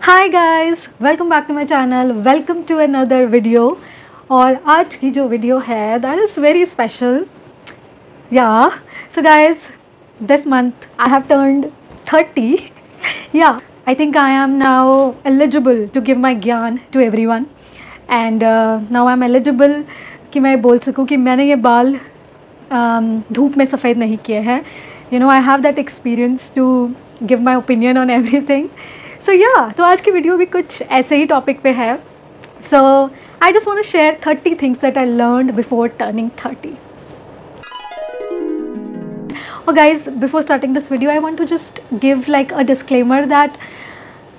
Hi guys, welcome back to my channel. Welcome to another video. और आज की जो वीडियो है that is very special. Yeah so guys, this month I have turned 30। Yeah I think I am now eligible to give my ज्ञान to everyone and now I am eligible कि मैं बोल सकूँ कि मैंने ये बाल धूप में सफ़ेद नहीं किए हैं। You know, I have that experience to give my opinion on everything. So yeah, तो आज की वीडियो भी कुछ ऐसे ही टॉपिक पे है। So I just want to share 30 things that I learned before turning 30। और guys, before starting this video I want to just give like a disclaimer that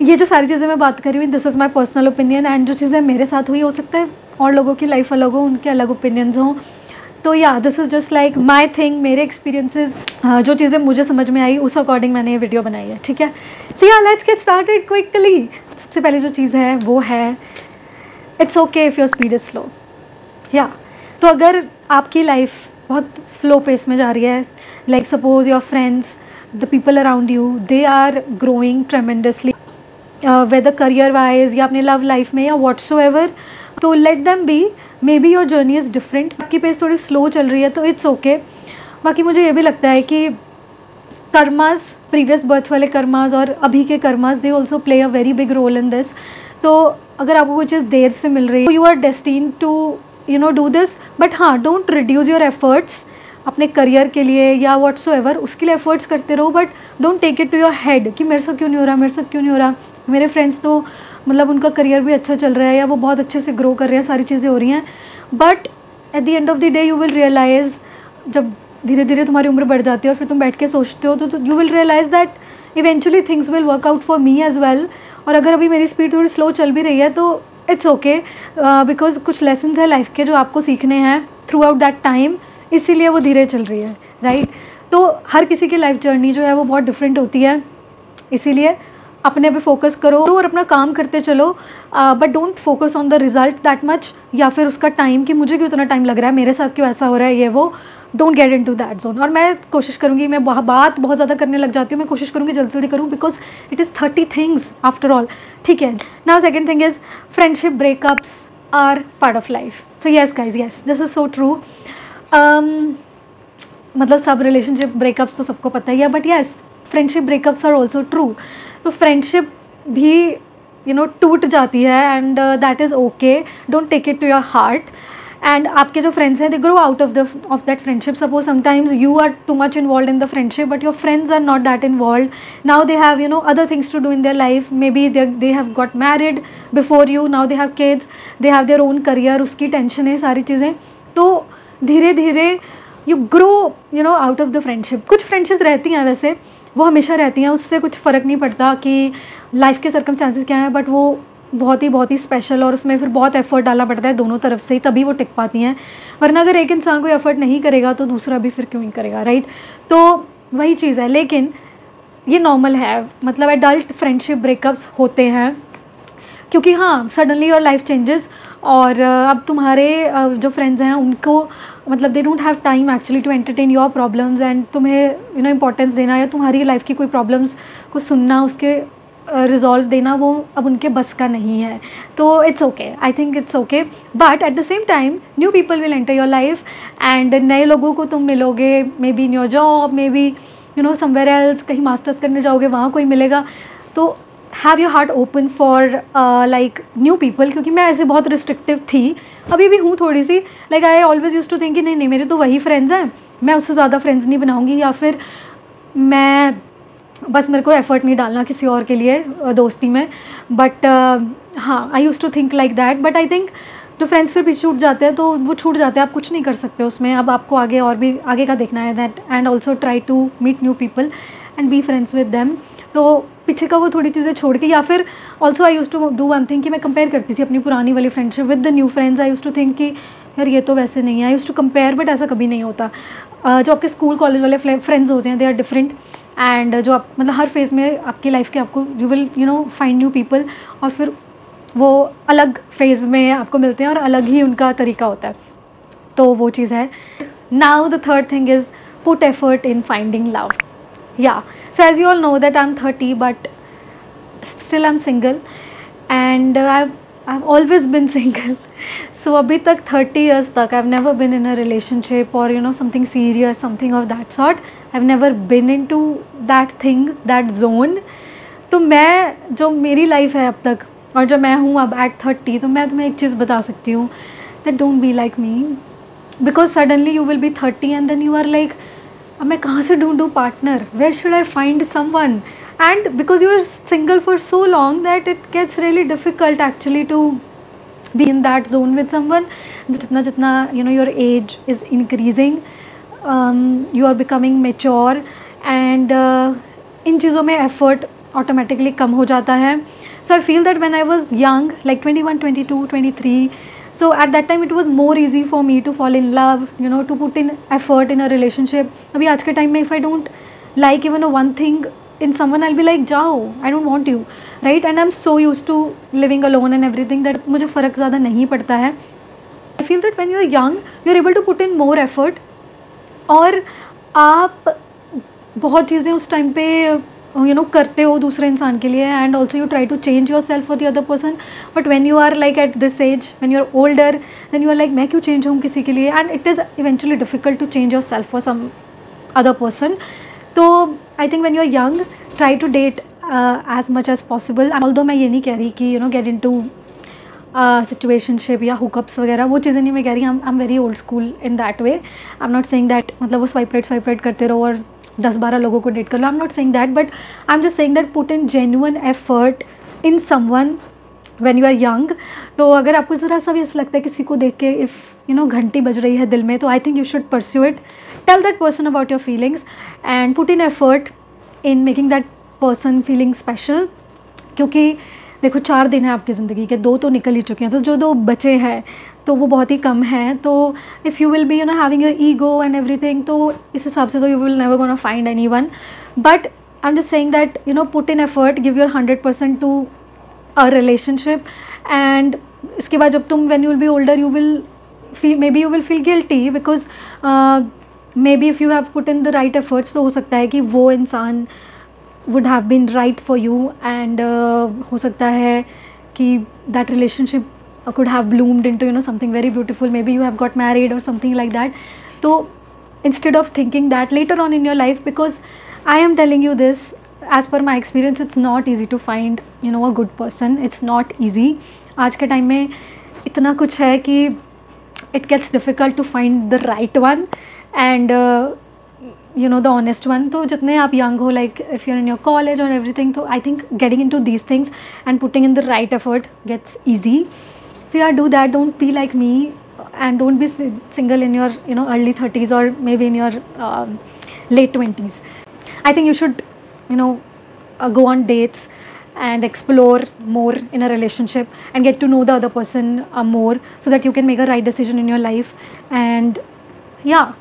ये जो सारी चीज़ें मैं बात कर रही हूँ, this is my personal opinion and जो चीज़ें मेरे साथ हुई, हो सकता है और लोगों की लाइफ अलग हो, उनके अलग ओपिनियंस हों। तो या, this is just like my thing, मेरे एक्सपीरियंसेस, जो चीज़ें मुझे समझ में आई उस अकॉर्डिंग मैंने ये वीडियो बनाई है, ठीक है। सो या, लेट्स गेट स्टार्टेड क्विकली। सबसे पहले जो चीज़ है वो है it's okay if your speed is slow. या, तो अगर आपकी लाइफ बहुत स्लो पेस में जा रही है, like suppose your friends, the people around you, they are growing tremendously whether career wise या अपने लव लाइफ में या व्हाट्सोएवर, तो let them be. Maybe your journey is different, आपकी पेस थोड़ी स्लो चल रही है तो इट्स ओके। बाकी मुझे ये भी लगता है कि कर्मास, प्रीवियस बर्थ वाले कर्मास और अभी के karmas, they also play a very big role in this. तो अगर आपको कुछ चीज़ देर से मिल रही है, you are destined to you know do this. But हाँ, डोंट रिड्यूस योर एफर्ट्स अपने करियर के लिए या व्हाट्सोएवर, उसके लिए एफर्ट्स करते रहो, but don't take it to your head कि मेरे साथ क्यों नहीं हो रहा, मेरे साथ क्यों नहीं हो रहा। मेरे फ्रेंड्स तो मतलब उनका करियर भी अच्छा चल रहा है या वो बहुत अच्छे से ग्रो कर रहे हैं, सारी चीज़ें हो रही हैं। But at the end of the day you will realise, जब धीरे धीरे तुम्हारी उम्र बढ़ जाती है और फिर तुम बैठ के सोचते हो, तो you will realise that eventually things will work out for me as well. और अगर अभी मेरी स्पीड थोड़ी स्लो चल भी रही है तो इट्स ओके, बिकॉज कुछ लेसन्स है लाइफ के जो आपको सीखने हैं थ्रू आउट दैट टाइम, इसीलिए वो धीरे चल रही है, राइट। तो हर किसी की लाइफ जर्नी जो है वो बहुत डिफरेंट होती है, इसीलिए अपने पे फोकस करो और अपना काम करते चलो, but don't focus on the result that much, या फिर उसका टाइम कि मुझे क्यों इतना टाइम लग रहा है, मेरे साथ क्यों ऐसा हो रहा है, ये वो। Don't get into that zone. और मैं कोशिश करूँगी, मैं बात बहुत ज़्यादा करने लग जाती हूँ, मैं कोशिश करूँगी जल्दी जल्दी करूँ, because it is 30 things after all, ठीक है। Now second thing is friendship breakups are part of life. So yes guys, yes, this is so true. मतलब सब रिलेशनशिप ब्रेकअप्स तो सबको पता ही है, but yes, friendship breakups are also true. तो फ्रेंडशिप भी यू नो टूट जाती है and that is okay, don't take it to your heart. And आपके जो फ्रेंड्स हैं, दे grow out of that friendship. Suppose sometimes you are too much involve in the friendship but your friends are not that involve. Now they have you know other things to do in their life, maybe they have got married before you, now they have kids, they have their own career, उसकी tension है, सारी चीज़ें। तो धीरे धीरे you grow you know out of the friendship. कुछ friendships रहती हैं वैसे, वो हमेशा रहती हैं, उससे कुछ फ़र्क नहीं पड़ता कि लाइफ के सर्कमस्टांसेस क्या हैं, बट वो बहुत ही स्पेशल, और उसमें फिर बहुत एफर्ट डालना पड़ता है दोनों तरफ से, तभी वो टिक पाती हैं। वरना अगर एक इंसान कोई एफर्ट नहीं करेगा तो दूसरा भी फिर क्यों नहीं करेगा, राइट। तो वही चीज़ है, लेकिन ये नॉर्मल है, मतलब एडल्ट फ्रेंडशिप ब्रेकअप्स होते हैं, क्योंकि हाँ, सडनली योर लाइफ चेंजेस और अब तुम्हारे जो फ्रेंड्स हैं उनको मतलब they don't have time actually to entertain your problems and तुम्हें यू नो इम्पोर्टेंस देना या तुम्हारी लाइफ की कोई प्रॉब्लम्स को सुनना, उसके रिजॉल्व देना, वो अब उनके बस का नहीं है। तो it's okay, I think it's okay. But at the same time new people will enter your life and नए लोगों को तुम मिलोगे, may be in your job, may be you know somewhere else, कहीं मास्टर्स करने जाओगे वहाँ कोई मिलेगा। तो have your heart open for like new people, क्योंकि मैं ऐसे बहुत रिस्ट्रिक्टिव थी, अभी भी हूँ थोड़ी सी। Like I always use to think कि नहीं मेरे तो वही फ्रेंड्स हैं, मैं उससे ज़्यादा फ्रेंड्स नहीं बनाऊँगी, या फिर मैं बस मेरे को एफर्ट नहीं डालना किसी और के लिए दोस्ती में। बट हाँ, I use to think like that. But I think जो फ्रेंड्स फिर भी छूट जाते हैं तो वो छूट जाते हैं, आप कुछ नहीं कर सकते उसमें। अब आपको आगे और भी आगे का देखना है that, and also try to meet new people and be friends with them. तो पीछे का वो थोड़ी चीज़ें छोड़ के, या फिर also I use to do one thing कि मैं कंपेयर करती थी अपनी पुरानी वाली friendship with the new friends. I use to think कि यार ये तो वैसे नहीं है, I use to compare, but ऐसा कभी नहीं होता। जो आपके स्कूल कॉलेज वाले फ्रेंड्स होते हैं, दे आर डिफरेंट, एंड जो आप मतलब हर फेज़ में आपकी लाइफ के आपको you will you know find new people, और फिर वो अलग फेज़ में आपको मिलते हैं और अलग ही उनका तरीका होता है। तो वो चीज़ है। Now the third thing is put effort in finding love. Yeah, so as you all know that I am 30, but still I'm single, and I've always been single. So अभी तक 30 years तक I've never been in a relationship or something serious, something of that sort. I've never been into that thing, that zone. तो मैं जो मेरी life है अब तक और जो मैं हूँ अब at 30, तो मैं तुम्हें एक चीज़ बता सकती हूँ, that don't be like me, because suddenly you will be 30 and then you are like, अब मैं कहाँ से ढूंढूँ partner, where should I find someone? And because you are single for so long that it gets really difficult actually to be in that zone with someone. जितना जितना your age is increasing, you are becoming mature, and इन चीज़ों में effort automatically कम हो जाता है. So I feel that when I was young, like 21, 22, 23, so at that time it was more easy for me to fall in love, to put in effort in a relationship. अभी आज के time में if I don't like even one thing in someone, I'll be like, जाओ, I don't want you, right? And I'm so used to living alone and everything that मुझे फ़र्क ज़्यादा नहीं पड़ता है. I feel that when you're young, you're able to put in more effort, और आप बहुत चीज़ें उस टाइम पे करते हो दूसरे इंसान के लिए, and also you try to change yourself for the other person. But when you are like at this age, when you are older, then you are like, मैं क्यों चेंज हूँ किसी के लिए, and it is eventually difficult to change yourself for some other person. तो I think when you are young, try to date as much as possible. Although मैं ये नहीं कह रही कि गेट इन टू सिचुएशनशिप या hookups वगैरह, वो चीज़ें नहीं मैं कह रही. आई am very old school in that way. I am not saying that मतलब वो स्वाइप राइट करते रहो और 10-12 लोगों को डेट कर लो. I am not saying that, but I am just saying that put in genuine effort in someone when you are young. तो अगर आपको ज़रा सा भी ऐसा लगता है किसी को देख के, इफ़ घंटी बज रही है दिल में, तो I think you should pursue it. Tell that person about your feelings and put in effort in making that person feeling special. क्योंकि देखो 4 दिन है आपकी ज़िंदगी के, 2 तो निकल ही चुके हैं, तो जो 2 बचे हैं तो वो बहुत ही कम हैं. तो if you will be having your ego and everything, तो इस हिसाब से तो you will never gonna find anyone. But I am just saying that put in effort, give your 100% to a relationship. And इसके बाद जब तुम when you will be older, you will feel, maybe you will feel guilty, because maybe if you have put in the right efforts, तो हो सकता है कि वो इंसान would have been right for you, and हो सकता है कि that relationship could have bloomed into something very beautiful. Maybe you have got married or something like that. So instead of thinking that later on in your life, because I am telling you this as per my experience, it's not easy to find a good person. It's not easy. आज के time में इतना कुछ है कि it gets difficult to find the right one, and the honest one. तो जितने आप young हो, like if you're in your college or everything, so I think getting into these things and putting in the right effort gets easy. So yeah, do that. Don't be like me, and don't be single in your early 30s or maybe in your late 20s. I think you should go on dates and explore more in a relationship and get to know the other person more, so that you can make a right decision in your life. And yeah,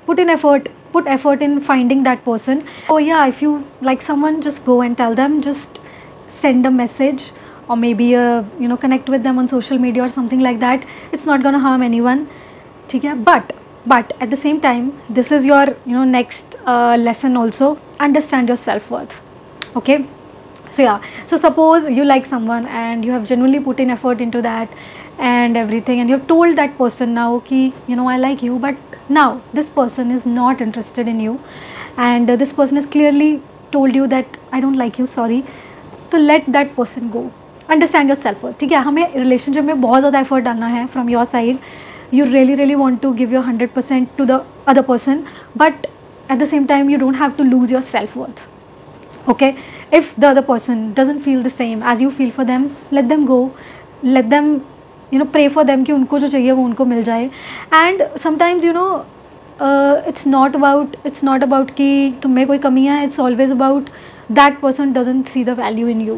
put effort in finding that person. Oh yeah, if you like someone, just go and tell them, just send a message, or maybe connect with them on social media or something like that. It's not gonna harm anyone, ठीक है. But at the same time, this is your next lesson also. Understand your self-worth. Okay, so yeah, so suppose you like someone and you have genuinely put in effort into that and everything, and you have told that person now ki I like you, but now this person is not interested in you, and this person has clearly told you that I don't like you, sorry. तो let that person go. Understand your self-worth. ठीक है, हमें relationship में बहुत ज़्यादा effort डालना है from your side. You really want to give your 100% to the other person, but at the same time you don't have to lose your self-worth. Okay, if the other person doesn't feel the same as you feel for them, let them go. Let them pray for them कि उनको जो चाहिए वो उनको मिल जाए. And sometimes it's not about कि तुम में कोई कमी है. It's always about that person doesn't see the value in you.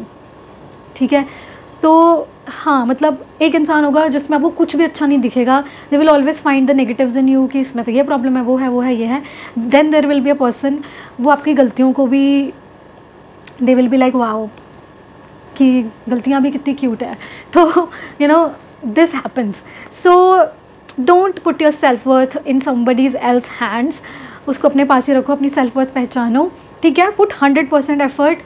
ठीक है, तो हाँ, मतलब एक इंसान होगा जिसमें आपको कुछ भी अच्छा नहीं दिखेगा. They will always find the negatives in you कि इसमें तो ये प्रॉब्लम है, वो है, ये है. Then there will be a person, वो आपकी गलतियों को भी they will be like wow, कि गलतियाँ भी कितनी क्यूट है. तो this happens. So don't put your self-worth in somebody else's hands. उसको अपने पास ही रखो, अपनी self-worth पहचानो. ठीक है, put 100% effort,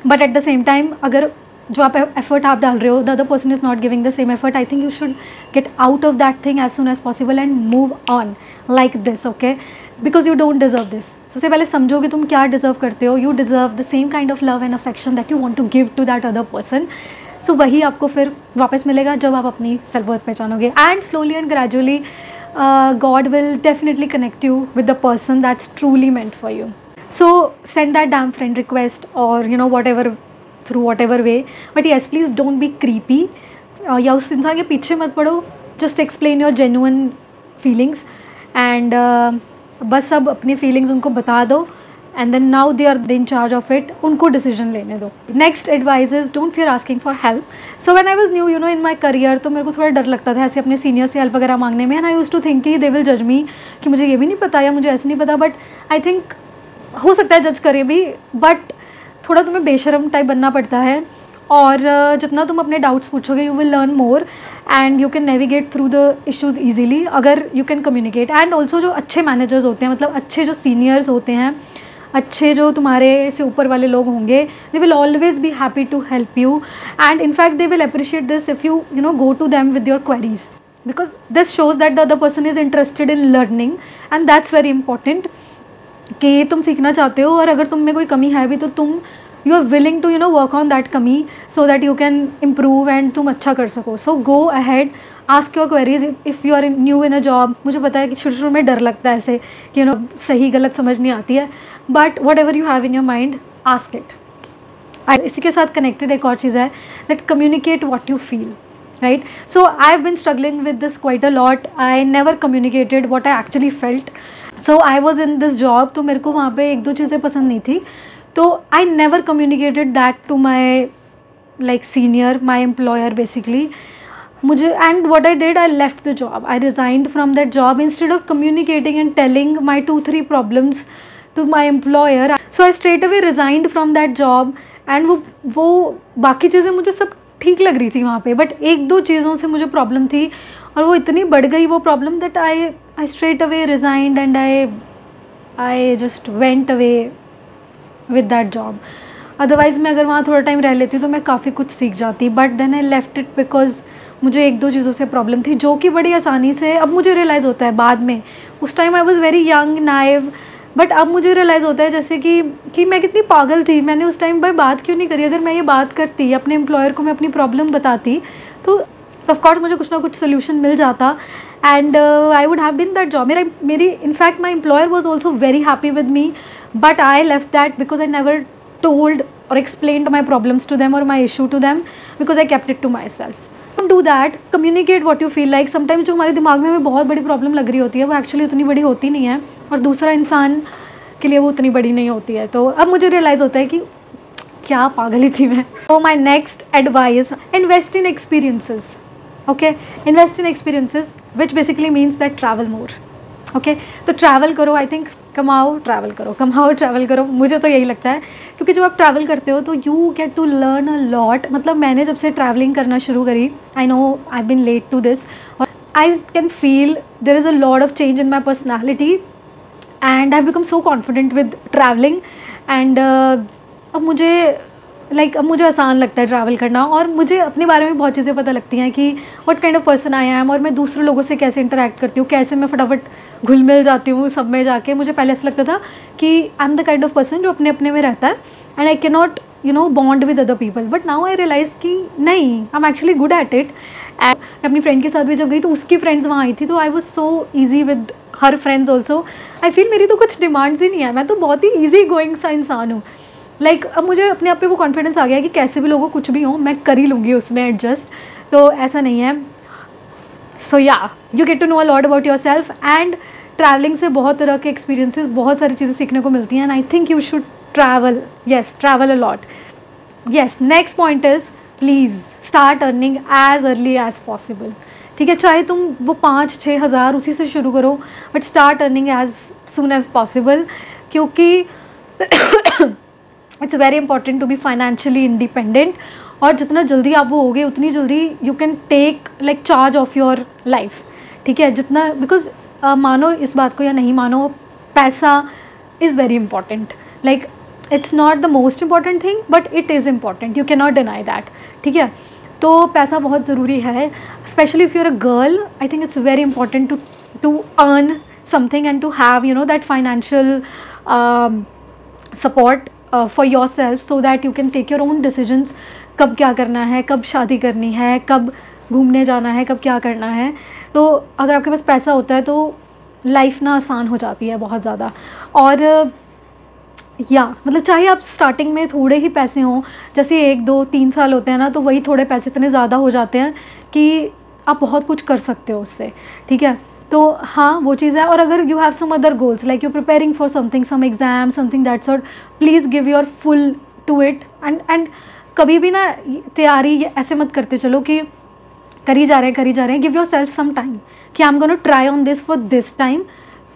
but at the same time अगर जो आप एफर्ट आप डाल रहे हो the other person is not giving the same effort, I think you should get out of that thing as soon as possible and move on like this, okay, because you don't deserve this. सबसे पहले समझो कि तुम क्या deserve करते हो. You deserve the same kind of love and affection that you want to give to that other person. So वही आपको फिर वापस मिलेगा जब आप अपनी सेल्फ वर्थ पहचानोगे. And slowly and gradually God will definitely connect you with the person that's truly meant for you. So send that damn friend request or you know whatever, through whatever way, but yes, please don't be creepy. या उस इंसान के पीछे मत पड़ो. Just explain your genuine feelings and बस अब अपनी feelings उनको बता दो and then now they are in charge of it. उनको decision लेने दो. Next advice is don't fear asking for help. So when I was new, you know, in my career, तो मेरे को थोड़ा डर लगता था ऐसे अपने सीनियर से हेल्प वगैरह मांगने में. and I used to think कि they will judge me कि मुझे ये भी नहीं पता या मुझे ऐसे नहीं पता. बट I think हो सकता है जज करे भी, बट थोड़ा तुम्हें बेशरम टाइप बनना पड़ता है. और जितना तुम अपने डाउट्स पूछोगे you will learn more and you can navigate through the issues easily अगर you can communicate. And also जो अच्छे मैनेजर्स होते हैं, मतलब अच्छे जो सीनियर्स होते हैं, अच्छे जो तुम्हारे से ऊपर वाले लोग होंगे, they will always be happy to help you. And in fact they will appreciate this if you know go to them with your queries, because this shows that the other person is interested in learning and that's very important कि तुम सीखना चाहते हो. और अगर तुम में कोई कमी है भी तो तुम you are willing to you know work on that कमी so that you can improve and तुम अच्छा कर सको. So go ahead, ask your queries. If you are new in a job, मुझे पता है कि शुरू शुरू में डर लगता है ऐसे कि यू नो सही गलत समझ नहीं आती है, but what ever you have in your mind ask it. इसी के साथ कनेक्टेड एक और चीज़ है that communicate what you feel, right. So I have bin struggling with this quite a lot. I never communicated what I actually felt. So I was in this job, तो मेरे को वहाँ पे एक दो चीज़ें पसंद नहीं थी, तो I never communicated that to my like senior, my employer basically. मुझे and what I did, I left the job, I resigned from that job instead of communicating and telling my 2-3 problems to my employer. So I straight away resigned from that job. And वो बाकी चीज़ें मुझे सब ठीक लग रही थी वहाँ पे, बट एक दो चीज़ों से मुझे प्रॉब्लम थी और वो इतनी बढ़ गई वो problem that I straight away resigned and I just went away with that job. Otherwise मैं अगर वहाँ थोड़ा टाइम रह लेती तो मैं काफ़ी कुछ सीख जाती, but then I left it because मुझे एक दो चीज़ों से प्रॉब्लम थी जो कि बड़ी आसानी से अब मुझे रियलाइज़ होता है बाद में. उस time I was very young naive, but अब मुझे रियलाइज़ होता है जैसे कि मैं कितनी पागल थी. मैंने उस टाइम भाई बात क्यों नहीं करी. अगर मैं ये बात करती, अपने एम्प्लॉयर को मैं अपनी प्रॉब्लम बताती, तो ऑफकोर्स मुझे कुछ ना कुछ सोल्यूशन मिल जाता and I would have been that job. मेरी in fact my employer was also very happy with me, but I left that because I never told or explained my problems to them or my issue to them because I kept it to myself. Don't do that. Communicate what you feel like. Sometimes जो हमारे दिमाग में हमें बहुत बड़ी problem लग रही होती है वो एक्चुअली उतनी बड़ी होती नहीं है और दूसरा इंसान के लिए वो उतनी बड़ी नहीं होती है. तो अब मुझे रियलाइज़ होता है कि क्या पागल ही थी मैं. So my next advice, invest in experiences. Okay, invest in experiences which basically means that travel more. Okay, तो ट्रैवल करो. आई थिंक कमाओ ट्रैवल करो, कमाओ ट्रैवल करो. मुझे तो यही लगता है क्योंकि जब आप ट्रैवल करते हो तो you get to learn a lot. मतलब मैंने जब से ट्रैवलिंग करना शुरू करी, I know I been late to this, और I can feel there is a lot of change in my personality and I become so confident with travelling. एंड अब मुझे आसान लगता है ट्रैवल करना और मुझे अपने बारे में बहुत चीज़ें पता लगती हैं कि what kind of person I M और मैं दूसरे लोगों से कैसे इंटरेक्ट करती हूँ, कैसे मैं फटाफट घुल मिल जाती हूँ सब में जाके. मुझे पहले ऐसा लगता था कि I am the kind of person जो अपने अपने में रहता है and I can not you know bond with other people, but now I realise कि नहीं, I am actually good at it. And अपनी फ्रेंड के साथ भी जब गई तो उसकी फ्रेंड्स वहाँ आई थी, तो I was so easy with her friends also. I feel मेरी तो कुछ डिमांड्स ही नहीं है, मैं तो बहुत ही ईजी गोइंग सा इंसान हूँ. लाइक अब मुझे अपने आप पे वो कॉन्फिडेंस आ गया है कि कैसे भी लोगों कुछ भी हो मैं कर ही लूँगी उसमें एडजस्ट. तो ऐसा नहीं है. सो या you get to know a lot about yourself and travelling से बहुत तरह के एक्सपीरियंसेस, बहुत सारी चीज़ें सीखने को मिलती हैं and I think you should travel. Yes, travel a lot. Yes, next point is please start earning as early as possible. ठीक है, चाहे तुम वो 5-6 हज़ार उसी से शुरू करो, but start earning as soon as possible, क्योंकि it's very important to be financially independent. और जितना जल्दी आप वो होगे उतनी जल्दी you can take like charge of your life. ठीक है, जितना बिकॉज मानो इस बात को या नहीं मानो, पैसा is very important. Like it's not the most important thing but it is important, you can not deny that, ठीक है। तो पैसा बहुत ज़रूरी है, specially if you are a girl, I think it's very important to earn something and to have you know that financial support for yourself, so that you can take your own decisions, कब क्या करना है, कब शादी करनी है, कब घूमने जाना है, कब क्या करना है। तो अगर आपके पास पैसा होता है तो लाइफ ना आसान हो जाती है बहुत ज़्यादा। और या मतलब चाहे आप स्टार्टिंग में थोड़े ही पैसे हों, जैसे 1 2 3 साल होते हैं ना, तो वही थोड़े पैसे इतने ज़्यादा हो जाते हैं कि आप बहुत कुछ कर सकते हो उससे, ठीक है। तो हाँ वो चीज़ है। और अगर you have some other goals like you preparing for something, some exam, something that sort, please give your full to it. And कभी भी ना तैयारी ऐसे मत करते चलो कि करी जा रहे हैं, give yourself some time कि I am gonna try on this for this time,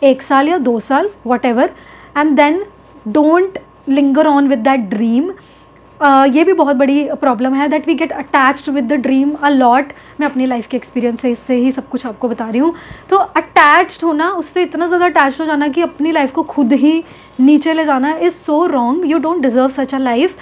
1 साल या 2 साल whatever, and then don't linger on with that dream. ये भी बहुत बड़ी प्रॉब्लम है that we get attached with the dream a lot. मैं अपनी लाइफ के एक्सपीरियंस से ही सब कुछ आपको बता रही हूँ। तो अटैच्ड होना, उससे इतना ज़्यादा अटैच्ड हो जाना कि अपनी लाइफ को खुद ही नीचे ले जाना is so wrong. You don't deserve such a life,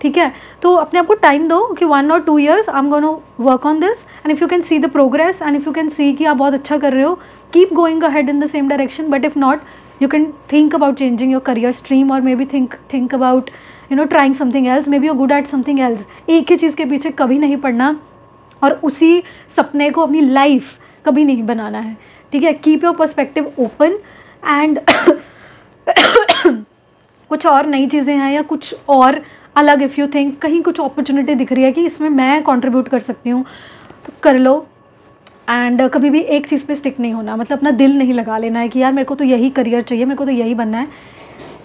ठीक है। तो अपने आप को टाइम दो कि 1 or 2 years I am gonna work on this, and if you can see the progress and if you can see कि आप बहुत अच्छा कर रहे हो, keep going ahead in the same direction. But if not, you can think about changing your career stream, or maybe think about trying something else. maybe you're good at something else. एक ही चीज़ के पीछे कभी नहीं पड़ना और उसी सपने को अपनी लाइफ कभी नहीं बनाना है, ठीक है। Keep your perspective open and कुछ और नई चीज़ें हैं या कुछ और अलग, इफ़ यू थिंक कहीं कुछ अपॉर्चुनिटी दिख रही है कि इसमें मैं कंट्रीब्यूट कर सकती हूँ, तो कर लो। एंड कभी भी एक चीज़ पे स्टिक नहीं होना, मतलब अपना दिल नहीं लगा लेना है कि यार मेरे को तो यही करियर चाहिए, मेरे को तो यही बनना है।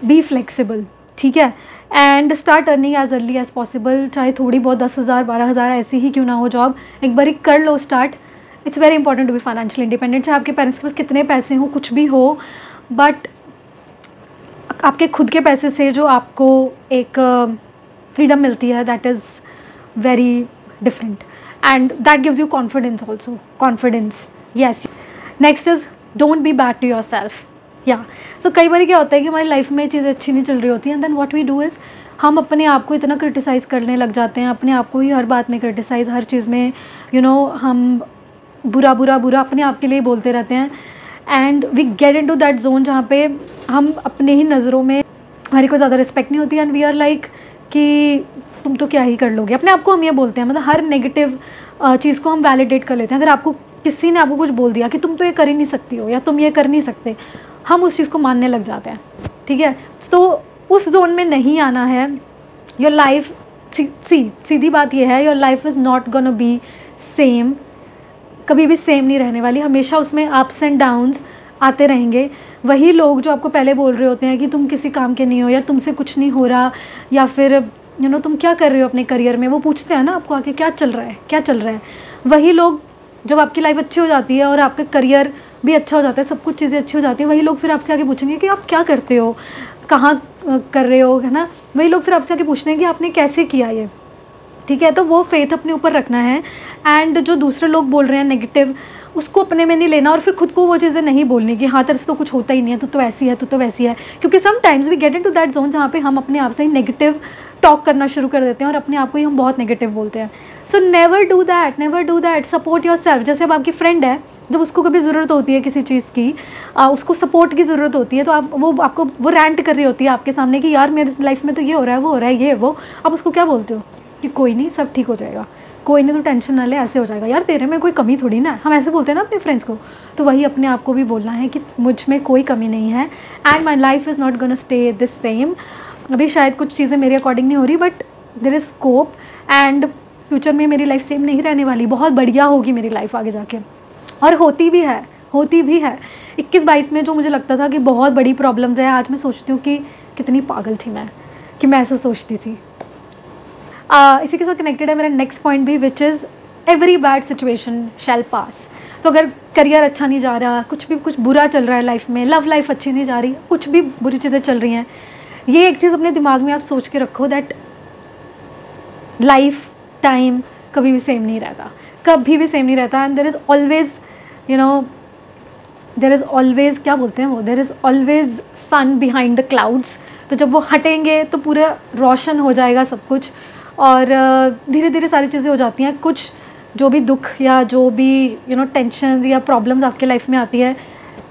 बी फ्लेक्सिबल, ठीक है। And start earning as early as possible, चाहे थोड़ी बहुत 10,000 12,000 ऐसी ही क्यों ना हो जॉब, एक बार कर लो start. It's very important to be financially independent, चाहे आपके पेरेंट्स के पास कितने पैसे हो, कुछ भी हो, बट आपके खुद के पैसे से जो आपको एक फ्रीडम मिलती है, that is very different, and that gives you confidence also, confidence, yes. Next is don't be bad to yourself, yeah. So कई बार क्या होता है कि हमारी लाइफ में चीज़ें अच्छी नहीं चल रही होती हैं, and then what we do is हम अपने आप को इतना क्रिटिसाइज़ करने लग जाते हैं, अपने आप को ही हर बात में क्रिटिसाइज़, हर चीज़ में हम बुरा अपने आप के लिए बोलते रहते हैं, and we get into that zone जहाँ पे हम अपने ही नज़रों में हमारी कोई ज़्यादा रिस्पेक्ट नहीं होती, एंड वी आर लाइक कि तुम तो क्या ही कर लोगे, अपने आप को हम ये बोलते हैं। मतलब हर नेगेटिव चीज़ को हम वैलिडेट कर लेते हैं। अगर आपको किसी ने आपको कुछ बोल दिया कि तुम तो ये कर ही नहीं सकती हो या तुम ये कर नहीं सकते, हम उस चीज़ को मानने लग जाते हैं, ठीक है। तो उस जोन में नहीं आना है। योर लाइफ, सीधी बात ये है, your life is not gonna be same, कभी भी सेम नहीं रहने वाली, हमेशा उसमें अप्स एंड डाउन्स आते रहेंगे। वही लोग जो आपको पहले बोल रहे होते हैं कि तुम किसी काम के नहीं हो या तुमसे कुछ नहीं हो रहा, या फिर तुम क्या कर रहे हो अपने करियर में, वो पूछते हैं ना आपको आके क्या चल रहा है। वही लोग जब आपकी लाइफ अच्छी हो जाती है और आपका करियर भी अच्छा हो जाता है, सब कुछ चीज़ें अच्छी हो जाती है, वही लोग फिर आपसे आगे पूछेंगे कि आप क्या करते हो, कहाँ कर रहे हो, है ना। वही लोग फिर आपसे आगे पूछते हैं कि आपने कैसे किया ये, ठीक है। तो वो फेथ अपने ऊपर रखना है, एंड जो दूसरे लोग बोल रहे हैं नेगेटिव, उसको अपने में नहीं लेना, और फिर खुद को वो चीज़ें नहीं बोलनी कि हाँ तेरे से तो कुछ होता ही नहीं है, तू तो ऐसी है, तू तो वैसी है। क्योंकि sometimes we get into that zone जहाँ पे हम अपने आप से ही नेगेटिव टॉक करना शुरू कर देते हैं और अपने आप को ही हम बहुत नेगेटिव बोलते हैं। So never do that, support your self. जैसे अब आपकी फ्रेंड है, जब उसको कभी ज़रूरत होती है किसी चीज़ की, उसको सपोर्ट की ज़रूरत होती है, तो आपको वो रैंट कर रही होती है आपके सामने कि यार मेरी लाइफ में तो ये हो रहा है, वो हो रहा है, ये वो, आप उसको क्या बोलते हो कि कोई नहीं, सब ठीक हो जाएगा, कोई नहीं, तो टेंशन ना ले, ऐसे हो जाएगा, यार तेरे में कोई कमी थोड़ी ना। हम ऐसे बोलते हैं ना अपने फ्रेंड्स को। तो वही अपने आप को भी बोलना है कि मुझ में कोई कमी नहीं है, and my life is not gonna stay this same. अभी शायद कुछ चीज़ें मेरे अकॉर्डिंग नहीं हो रही, but there is scope, and future में मेरी लाइफ सेम नहीं रहने वाली, बहुत बढ़िया होगी मेरी लाइफ आगे जाके, और होती भी है। 21-22 में जो मुझे लगता था कि बहुत बड़ी प्रॉब्लम्स है, आज मैं सोचती हूँ कि कितनी पागल थी मैं कि मैं ऐसा सोचती थी। इसी के साथ कनेक्टेड है मेरा नेक्स्ट पॉइंट भी, which is every bad situation shall pass. तो अगर करियर अच्छा नहीं जा रहा, कुछ बुरा चल रहा है लाइफ में, लव लाइफ अच्छी नहीं जा रही, कुछ भी बुरी चीज़ें चल रही हैं, ये एक चीज़ अपने दिमाग में आप सोच के रखो दैट लाइफ टाइम कभी भी सेम नहीं रहता, एंड देयर इज़ ऑलवेज क्या बोलते हैं वो, there is always sun behind the clouds. तो जब वो हटेंगे तो पूरा रोशन हो जाएगा सब कुछ, और धीरे धीरे सारी चीज़ें हो जाती हैं। कुछ जो भी दुख या जो भी टेंशन या प्रॉब्लम्स आपके लाइफ में आती है,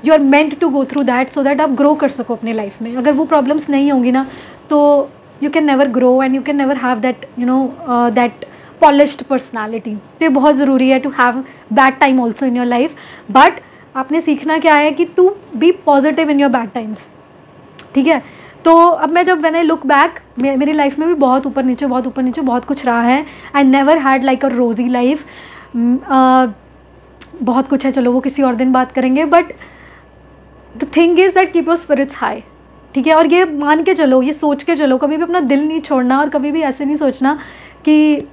you are meant to go through that so that आप ग्रो कर सको अपने लाइफ में। अगर वो प्रॉब्लम्स नहीं होंगी ना तो you can never grow and you can never have that that polished personality. तो ये बहुत ज़रूरी है to have bad time also in your life, but आपने सीखना क्या है कि to be positive in your bad times, ठीक है। तो अब मैं जब मैंने लुक बैक, मेरी लाइफ में भी बहुत ऊपर नीचे बहुत कुछ रहा है। आई नेवर हैड लाइक अ रोजी लाइफ, बहुत कुछ है, चलो वो किसी और दिन बात करेंगे। But the thing is that keep your spirits high, ठीक है। और ये मान के चलो, ये सोच के चलो, कभी भी अपना दिल नहीं छोड़ना, और कभी भी ऐसे नहीं सोचना कि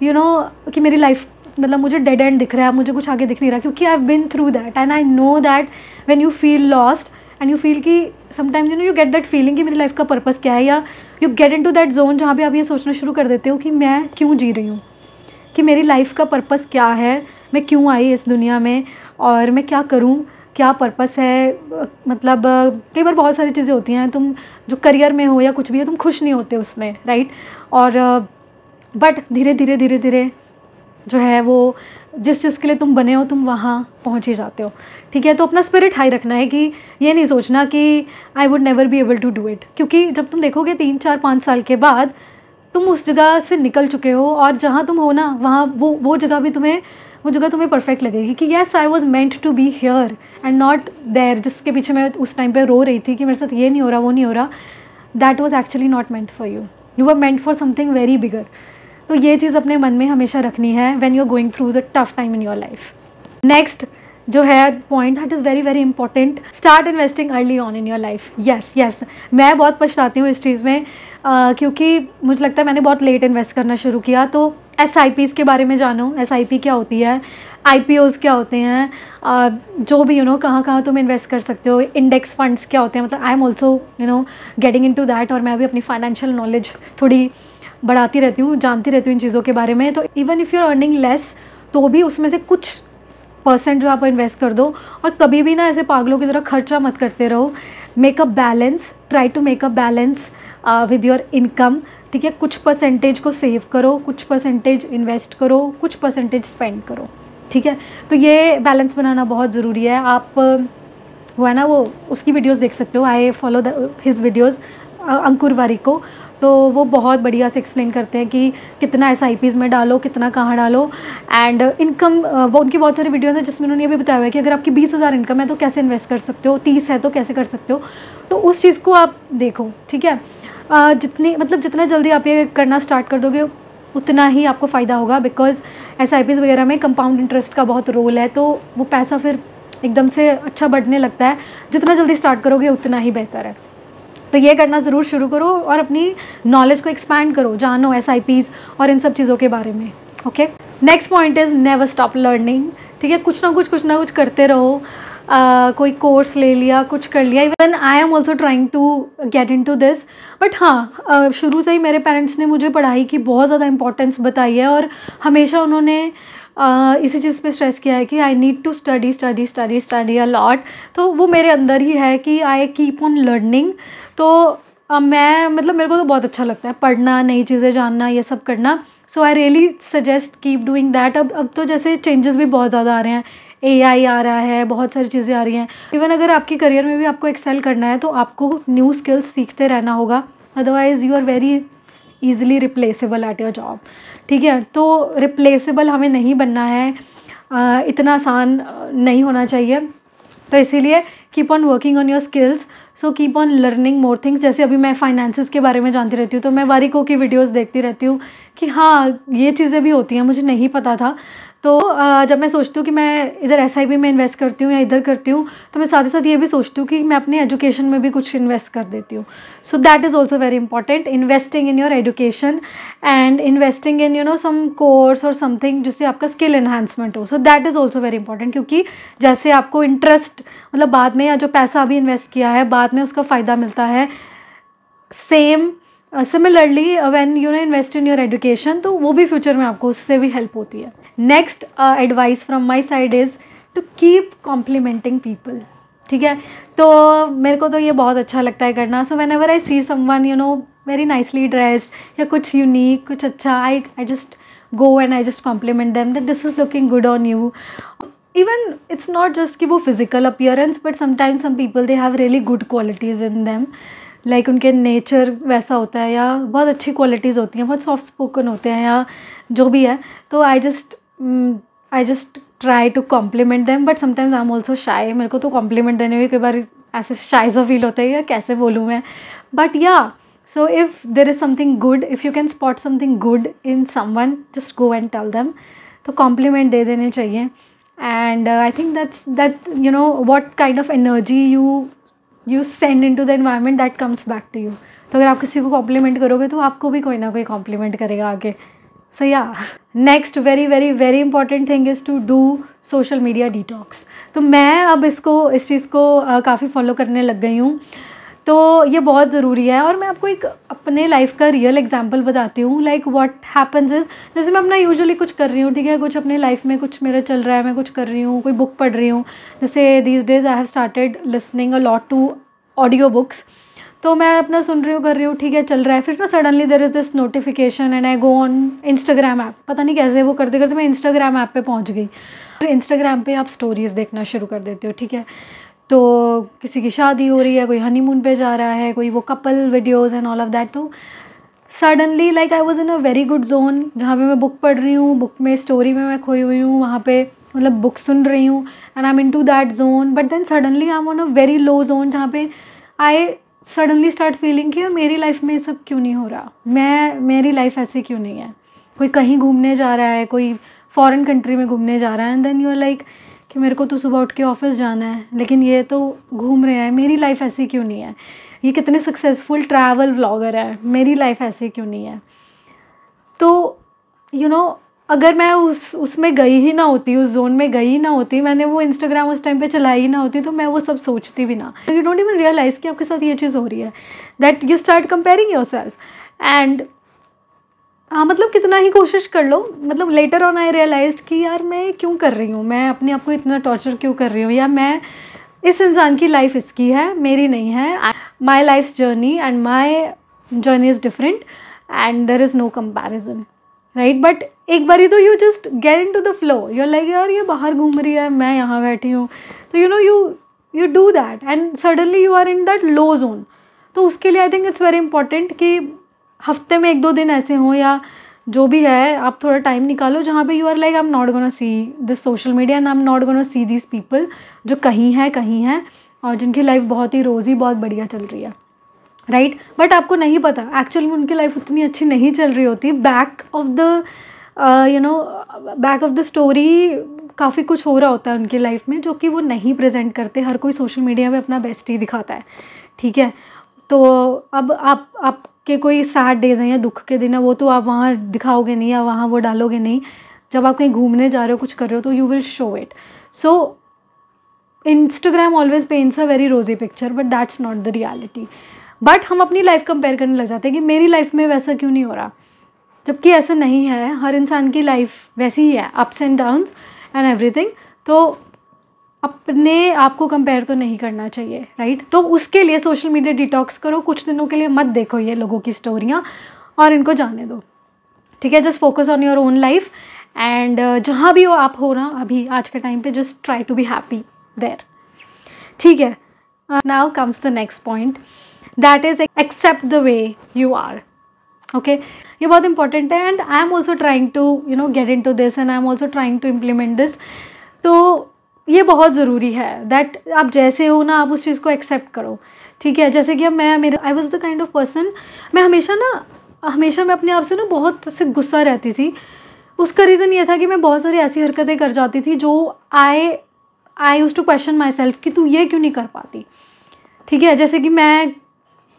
कि मेरी लाइफ मतलब मुझे डेड एंड दिख रहा है, मुझे कुछ आगे दिख नहीं रहा, क्योंकि I have been through that and I know that when you feel lost and you feel कि sometimes you get that feeling कि मेरी लाइफ का पर्पस क्या है, या you get into that zone जहाँ पे आप ये सोचना शुरू कर देते हो कि मैं क्यों जी रही हूँ, कि मेरी लाइफ का पर्पस क्या है, मैं क्यों आई इस दुनिया में, और मैं क्या करूँ, क्या पर्पस है। मतलब कई बार बहुत सारी चीज़ें होती हैं, तुम जो करियर में हो या कुछ भी है, तुम खुश नहीं होते उसमें, राइट। और बट धीरे धीरे जो है वो जिस चीज़ के लिए तुम बने हो तुम वहाँ पहुँच ही जाते हो, ठीक है। तो अपना स्पिरिट हाई रखना है कि ये नहीं सोचना कि I would never be able to do it, क्योंकि जब तुम देखोगे 3, 4, 5 साल के बाद तुम उस जगह से निकल चुके हो, और जहाँ तुम हो ना वहाँ वो जगह भी वो जगह तुम्हें परफेक्ट लगेगी कि yes I was meant to be here and not there, जिसके पीछे मैं उस टाइम पे रो रही थी कि मेरे साथ ये नहीं हो रहा, वो नहीं हो रहा। That was actually not meant for you, you are meant for something very bigger. तो ये चीज़ अपने मन में हमेशा रखनी है when you are going through the tough time in your life. Next जो है point that is very very important, start investing early on in your life. Yes मैं बहुत पछताती हूँ इस चीज़ में, क्योंकि मुझे लगता है मैंने बहुत लेट इन्वेस्ट करना शुरू किया। तो SIPs के बारे में जानो, SIP क्या होती है, IPOs क्या होते हैं, जो भी कहाँ तुम इन्वेस्ट कर सकते हो, इंडेक्स फंड्स क्या होते हैं, मतलब आई am also getting into that, और मैं भी अपनी फाइनेंशियल नॉलेज थोड़ी बढ़ाती रहती हूँ, जानती रहती हूँ इन चीज़ों के बारे में। तो even if you are earning less तो भी उसमें से कुछ % जो आप इन्वेस्ट कर दो, और कभी भी ना ऐसे पागलों की तरह खर्चा मत करते रहो। Make a balance, try to make a balance with your income, ठीक है। कुछ % को सेव करो, कुछ % इन्वेस्ट करो, कुछ % स्पेंड करो, ठीक है। तो ये बैलेंस बनाना बहुत ज़रूरी है। आप वो है ना वो उसकी वीडियोस देख सकते हो, आई फॉलो हिज वीडियोस, अंकुर वारिक को। तो वो बहुत बढ़िया से एक्सप्लेन करते हैं कि कितना SIPs में डालो, कितना कहाँ डालो, एंड इनकम, वो उनकी बहुत सारी वीडियोस हैं जिसमें उन्होंने ये भी बताया हुआ है कि अगर आपकी 20,000 इनकम है तो कैसे इन्वेस्ट कर सकते हो, 30 है तो कैसे कर सकते हो। तो उस चीज़ को आप देखो, ठीक है। जितना जल्दी आप ये करना स्टार्ट कर दोगे उतना ही आपको फ़ायदा होगा, बिकॉज SIPs वगैरह में कंपाउंड इंटरेस्ट का बहुत रोल है, तो वो पैसा फिर एकदम से अच्छा बढ़ने लगता है। जितना जल्दी स्टार्ट करोगे उतना ही बेहतर है। तो ये करना ज़रूर शुरू करो और अपनी नॉलेज को एक्सपैंड करो, जानो SIPs और इन सब चीज़ों के बारे में, okay. Next point is never stop learning, ठीक है। कुछ ना कुछ करते रहो। कोई कोर्स ले लिया, कुछ कर लिया। Even I am also trying to get into this, but हाँ, शुरू से ही मेरे पेरेंट्स ने मुझे पढ़ाई की बहुत ज़्यादा इंपॉर्टेंस बताई है, और हमेशा उन्होंने इसी चीज़ पे स्ट्रेस किया है कि I need to study a lot. तो वो मेरे अंदर ही है कि आई कीप ऑन लर्निंग। तो मैं मतलब मेरे को तो बहुत अच्छा लगता है पढ़ना, नई चीज़ें जानना, ये सब करना। So I really suggest keep doing that. अब तो जैसे चेंजेस भी बहुत ज़्यादा आ रहे हैं, AI आ रहा है, बहुत सारी चीज़ें आ रही हैं। इवन अगर आपके करियर में भी आपको एक्सेल करना है तो आपको न्यू स्किल्स सीखते रहना होगा, otherwise you are very easily replaceable at your job, ठीक है। तो रिप्लेसेबल हमें नहीं बनना है, इतना आसान नहीं होना चाहिए। तो इसीलिए keep on working on your skills, so keep on learning more things. जैसे अभी मैं फाइनेंसेस के बारे में जानती रहती हूँ तो मैं वारिको की वीडियोस देखती रहती हूँ कि हाँ ये चीज़ें भी होती हैं, मुझे नहीं पता था। तो जब मैं सोचती हूँ कि मैं इधर SIP में इन्वेस्ट करती हूँ या इधर करती हूँ, तो मैं साथ ही साथ ये भी सोचती हूँ कि मैं अपने एजुकेशन में भी कुछ इन्वेस्ट कर देती हूँ। So that is also very important, investing in your education and investing in some course और समथिंग जिससे आपका स्किल एनहांसमेंट हो। So that is also very important, क्योंकि जैसे आपको इंटरेस्ट मतलब बाद में, या जो पैसा अभी इन्वेस्ट किया है बाद में उसका फ़ायदा मिलता है, same similarly when you invest in your education, तो वो भी फ्यूचर में आपको उससे भी हेल्प होती है। Next advice from my side is to keep complimenting people, ठीक है। तो मेरे को तो ये बहुत अच्छा लगता है करना। So whenever I see someone you know very nicely dressed या कुछ यूनिक, कुछ अच्छा, I just go and I just compliment them that this is looking good on you. Even it's not just कि वो physical appearance, but sometimes some people they have really good qualities in them, like उनके nature वैसा होता है या बहुत अच्छी qualities होती हैं, बहुत सॉफ्ट स्पोकन होते हैं या जो भी है। तो I just try to compliment them, but sometimes I am also shy. मेरे को तो कॉम्प्लीमेंट देने में कई बार ऐसे शाई सा फील होता है या कैसे बोलूँ मैं, बट या so if there is something good, if you can spot something good in someone, just go and tell them. तो कॉम्प्लीमेंट दे देने चाहिए। And I think that you know what kind of energy you send into the environment, that comes back to you. तो अगर आप किसी को complement करोगे तो आपको भी कोई ना कोई कॉम्प्लीमेंट करेगा आगे। सो या next very very very important thing is to do social media detox. तो मैं अब इस चीज़ को काफ़ी फॉलो करने लग गई हूँ। तो ये बहुत ज़रूरी है। और मैं आपको एक अपने लाइफ का रियल एग्जांपल बताती हूँ। लाइक व्हाट हैपेंस इज़, जैसे मैं अपना यूजुअली कुछ कर रही हूँ, ठीक है, कुछ अपने लाइफ में कुछ मेरा चल रहा है, मैं कुछ कर रही हूँ, कोई बुक पढ़ रही हूँ। जैसे these days I have started listening a lot to audio books. तो मैं अपना सुन रही हूँ, कर रही हूँ, ठीक है, चल रहा है। फिर ना suddenly there is this notification and I go on Instagram app. पता नहीं कैसे वो करते करते मैं इंस्टाग्राम ऐप पे पहुँच गई। फिर इंस्टाग्राम पे आप स्टोरीज़ देखना शुरू कर देते हो, ठीक है। तो किसी की शादी हो रही है, कोई हनीमून पे जा रहा है, कोई वो couple videos and all of that. तो suddenly like I was in a very good zone, जहाँ पे मैं बुक पढ़ रही हूँ, बुक में स्टोरी में मैं खोई हुई हूँ, वहाँ पे मतलब बुक सुन रही हूँ and I am into that zone. But then suddenly I am on a very low zone, जहाँ पे आई सडनली स्टार्ट फीलिंग कि मेरी लाइफ में ये सब क्यों नहीं हो रहा, मेरी लाइफ ऐसी क्यों नहीं है। कोई कहीं घूमने जा रहा है, कोई फॉरेन कंट्री में घूमने जा रहा है, and then you are like कि मेरे को तो सुबह उठ के ऑफिस जाना है, लेकिन ये तो घूम रहे हैं, मेरी लाइफ ऐसी क्यों नहीं है। ये कितने सक्सेसफुल ट्रैवल व्लॉगर है, मेरी लाइफ ऐसी क्यों नहीं है। तो यू नो अगर मैं उसमें गई ही ना होती, उस जोन में गई ही ना होती, मैंने वो इंस्टाग्राम उस टाइम पे चलाई ही ना होती, तो मैं वो सब सोचती भी ना। यू डोंट इवन रियलाइज़ कि आपके साथ ये चीज़ हो रही है, that you start comparing your self. And हाँ, मतलब कितना ही कोशिश कर लो, मतलब लेटर ऑन आई रियलाइज्ड कि यार मैं क्यों कर रही हूँ, मैं अपने आप को इतना टॉर्चर क्यों कर रही हूँ, या मैं इस इंसान की लाइफ इसकी है, मेरी नहीं है। My life journey and my journey is different and there is no comparison, right. But एक बारी तो you just get into the flow, you are like यार ये बाहर घूम रही है, मैं यहाँ बैठी हूँ। तो you know you do that and suddenly you are in that low zone. तो उसके लिए I think it's very important कि हफ्ते में 1-2 दिन ऐसे हों, या जो भी है आप थोड़ा टाइम निकालो जहाँ पे you are like I am not gonna see this social media and I am not gonna see this people जो कहीं हैं और जिनकी लाइफ बहुत ही रोज़ी बहुत बढ़िया चल रही है, राइट। बट आपको नहीं पता एक्चुअल में उनकी लाइफ उतनी अच्छी नहीं चल रही होती। बैक ऑफ द स्टोरी काफ़ी कुछ हो रहा होता है उनकी लाइफ में, जो कि वो नहीं प्रेजेंट करते। हर कोई सोशल मीडिया में अपना बेस्ट ही दिखाता है, ठीक है। तो अब आपके कोई सैड डेज हैं या दुख के दिन है, वो तो आप वहाँ दिखाओगे नहीं या वहाँ वो डालोगे नहीं। जब आप कहीं घूमने जा रहे हो, कुछ कर रहे हो, तो you will show it. So Instagram always paints a very रोजी picture, but that's not the reality. But हम अपनी लाइफ कंपेयर करने लग जाते हैं कि मेरी लाइफ में वैसा क्यों नहीं हो रहा, जबकि ऐसा नहीं है। हर इंसान की लाइफ वैसी ही है, ups and downs and everything. तो अपने आप को कंपेयर तो नहीं करना चाहिए, राइट। तो उसके लिए सोशल मीडिया डिटॉक्स करो, कुछ दिनों के लिए मत देखो ये लोगों की स्टोरियाँ और इनको जाने दो, ठीक है। Just focus on your own life and जहाँ भी हो आप हो ना अभी आज के टाइम पे, just try to be happy there, ठीक है। Now comes the next point, that is accept the way you are, okay. ये बहुत इंपॉर्टेंट है and I am also trying to get into this and I am also trying to implement this. तो ये बहुत ज़रूरी है that आप जैसे हो ना, आप उस चीज़ को एक्सेप्ट करो, ठीक है। जैसे कि अब I was the kind of person, मैं हमेशा मैं अपने आप से ना बहुत से गुस्सा रहती थी। उसका रीज़न ये था कि मैं बहुत सारी ऐसी हरकतें कर जाती थी जो I used to question myself कि तू ये क्यों नहीं कर पाती, ठीक है। जैसे कि मैं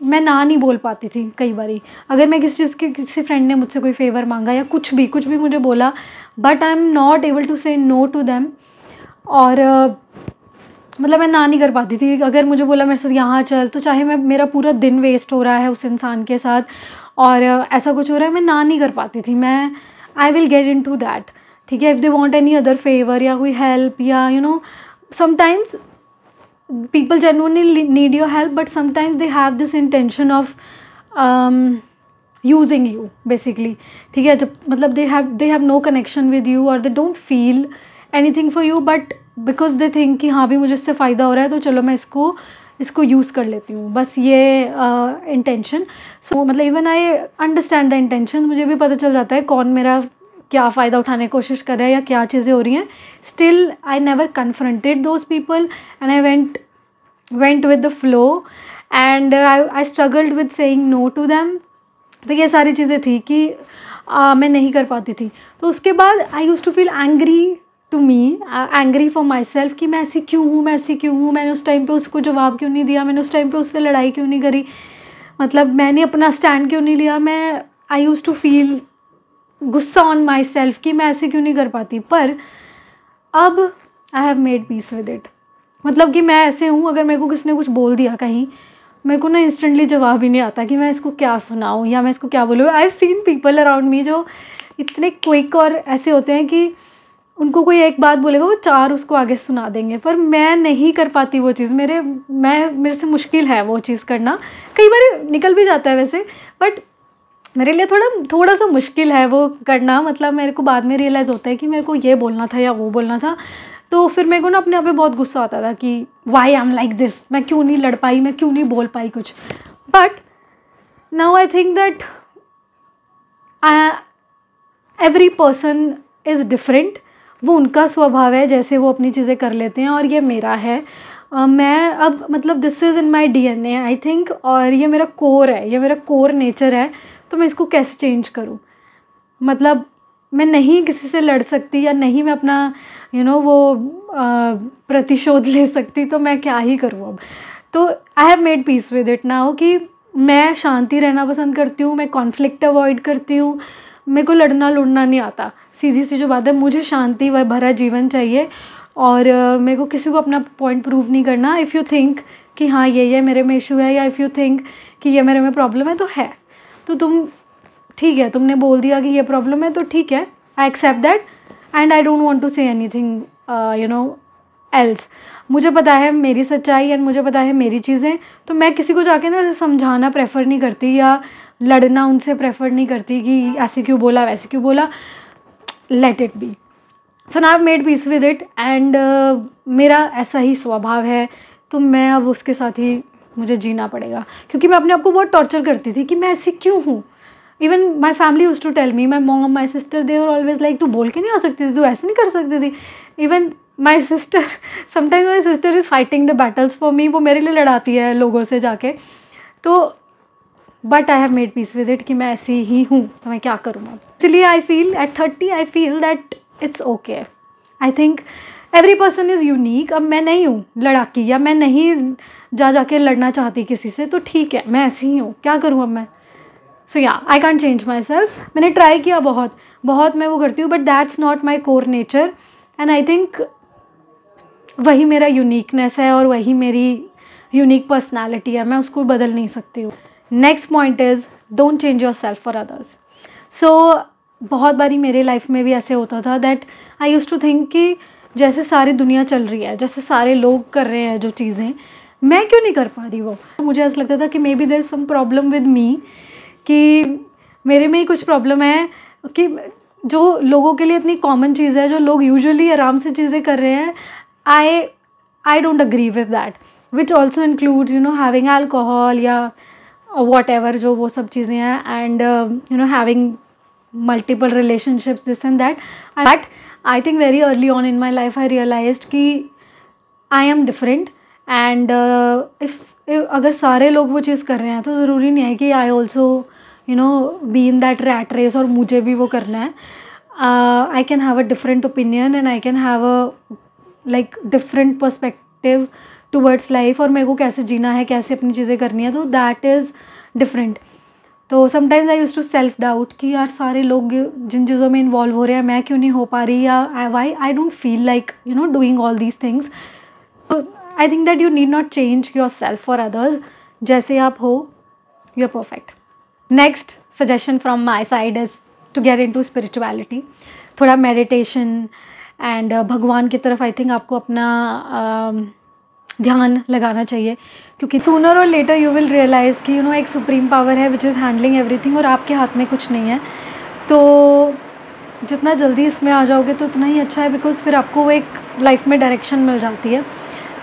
ना नहीं बोल पाती थी कई बारी। अगर मैं किसी फ्रेंड ने मुझसे कोई फेवर मांगा या कुछ भी मुझे बोला, but I am not able to say no to them. और मतलब मैं ना नहीं कर पाती थी। अगर मुझे बोला मेरे साथ यहाँ चल, तो चाहे मेरा पूरा दिन वेस्ट हो रहा है उस इंसान के साथ और ऐसा कुछ हो रहा है, मैं ना नहीं कर पाती थी। I will get into that, ठीक है। If they want any other favour या कोई हेल्प या sometimes people genuinely need your help, but sometimes they have this intention of using you basically. ठीक है, जब मतलब they have no connection with you or they don't feel anything for you, but because they think कि हाँ भी मुझे इससे फ़ायदा हो रहा है तो चलो मैं इसको यूज़ कर लेती हूँ, बस ये इंटेंशन. सो मतलब even I understand the intention, मुझे भी पता चल जाता है कौन मेरा क्या फ़ायदा उठाने की कोशिश कर रहा है या क्या चीज़ें हो रही हैं. Still I never confronted those people and I went with the flow and I struggled with saying no to them. तो ये सारी चीज़ें थी कि मैं नहीं कर पाती थी. तो उसके बाद I use to feel angry to me, angry for myself कि मैं ऐसी क्यों हूँ, मैंने उस टाइम पे उसको जवाब क्यों नहीं दिया, मैंने उस टाइम पे उससे लड़ाई क्यों नहीं करी, मतलब मैंने अपना स्टैंड क्यों नहीं लिया. आई यूज़ टू फील गुस्सा ऑन माई सेल्फ कि मैं ऐसे क्यों नहीं कर पाती. पर अब I have made peace with it. मतलब कि मैं ऐसे हूँ, अगर मेरे को किसी ने कुछ बोल दिया कहीं, मेरे को ना इंस्टेंटली जवाब ही नहीं आता कि मैं इसको क्या सुनाऊँ या मैं इसको क्या बोलूँ. I have seen people around me जो इतने क्विक और ऐसे होते हैं कि उनको कोई एक बात बोलेगा वो 4 उसको आगे सुना देंगे, पर मैं नहीं कर पाती वो चीज़. मेरे से मुश्किल है वो चीज़ करना. कई बार निकल भी जाता है वैसे, बट मेरे लिए थोड़ा सा मुश्किल है वो करना. मतलब मेरे को बाद में रियलाइज़ होता है कि मेरे को ये बोलना था या वो बोलना था. तो फिर मेरे को ना अपने आप पे बहुत गुस्सा आता था कि why I am like this, मैं क्यों नहीं लड़ पाई, मैं क्यों नहीं बोल पाई कुछ. But now I think that every person is different. वो उनका स्वभाव है जैसे वो अपनी चीज़ें कर लेते हैं, और ये मेरा है. मैं अब मतलब this is in my DNA I think, और ये मेरा कोर है, ये मेरा कोर नेचर है. तो मैं इसको कैसे चेंज करूँ. मतलब मैं नहीं किसी से लड़ सकती या नहीं मैं अपना वो प्रतिशोध ले सकती, तो मैं क्या ही करूँ अब. तो I have made peace with it now कि मैं शांति रहना पसंद करती हूँ, मैं कॉन्फ्लिक्ट अवॉइड करती हूँ. मेरे को लड़ना लुड़ना नहीं आता. सीधी सी जो बात है, मुझे शांति व भरा जीवन चाहिए, और मेरे को किसी को अपना पॉइंट प्रूव नहीं करना. इफ़ यू थिंक कि हाँ ये मेरे में इशू है, या इफ़ यू थिंक कि ये मेरे में प्रॉब्लम है, तो है, तो तुम ठीक है, तुमने बोल दिया कि ये प्रॉब्लम है तो ठीक है, I accept that and I don't want to say anything else. मुझे पता है मेरी सच्चाई एंड मुझे पता है मेरी चीज़ें, तो मैं किसी को जाके ना समझाना प्रेफर नहीं करती या लड़ना उनसे प्रेफर नहीं करती कि ऐसे क्यों बोला वैसे क्यों बोला. Let it be. So now I have made peace with it and मेरा ऐसा ही स्वभाव है, तो मैं अब उसके साथ ही मुझे जीना पड़ेगा. क्योंकि मैं अपने आप को बहुत टॉर्चर करती थी कि मैं ऐसी क्यों हूँ. Even my family used to tell me, my mom, my sister, they were always like तू बोल के नहीं आ सकती थी, तू ऐसे नहीं कर सकती थी. Even my sister, sometimes my sister is fighting the battles for me. वो मेरे लिए लड़ाती है लोगों से जाके. तो but I have made peace with it कि मैं ऐसी ही हूँ, तो मैं क्या करूँ अब. इसलिए I feel at 30 I feel that it's okay. I think every person is unique. अब मैं नहीं हूँ लड़ाकी, या मैं नहीं जाके लड़ना चाहती किसी से, तो ठीक है, मैं ऐसी ही हूँ, क्या करूँ अब मैं. सो या I can't change my self. मैंने ट्राई किया बहुत मैं वो करती हूँ, but that's not my core nature. And I think वही मेरा यूनिकनेस है और वही मेरी यूनिक पर्सनैलिटी है, मैं उसको बदल नहीं सकती हूँ. Next point is don't change yourself for others. So बहुत बारी मेरे लाइफ में भी ऐसे होता था that I use to think कि जैसे सारी दुनिया चल रही है, जैसे सारे लोग कर रहे हैं जो चीज़ें, मैं क्यों नहीं कर पा रही वो. मुझे ऐसा लगता था कि maybe there is some problem with me, कि मेरे में ही कुछ प्रॉब्लम है, कि जो लोगों के लिए इतनी कॉमन चीज़ है, जो लोग यूजुअली आराम से चीज़ें कर रहे हैं, I don't agree with that, which also includes having alcohol या वॉट एवर, जो वो सब चीज़ें हैं, and having multiple relationships, this and that. But I think very early on in my life I realized कि I am different, and if अगर सारे लोग वो चीज़ कर रहे हैं तो ज़रूरी नहीं है कि I also be in that rat race और मुझे भी वो करना है. I can have a different opinion and I can have a like different perspective towards life, और मेरे को कैसे जीना है, कैसे अपनी चीज़ें करनी है, तो that is different. तो sometimes I use to self doubt कि यार सारे लोग जिन चीज़ों में इन्वॉल्व हो रहे हैं, मैं क्यों नहीं हो पा रही, या why I don't feel like doing all these things. I think that you need not change yourself for others. जैसे आप हो, you are perfect. Next suggestion from my side is to get into spirituality. थोड़ा meditation and भगवान की तरफ I think आपको अपना ध्यान लगाना चाहिए, क्योंकि सूनर और लेटर यू विल रियलाइज़ कि यू नो एक सुप्रीम पावर है विच इज़ हैंडलिंग एवरीथिंग और आपके हाथ में कुछ नहीं है। तो जितना जल्दी इसमें आ जाओगे तो उतना ही अच्छा है, बिकॉज़ फिर आपको वो एक लाइफ में डायरेक्शन मिल जाती है।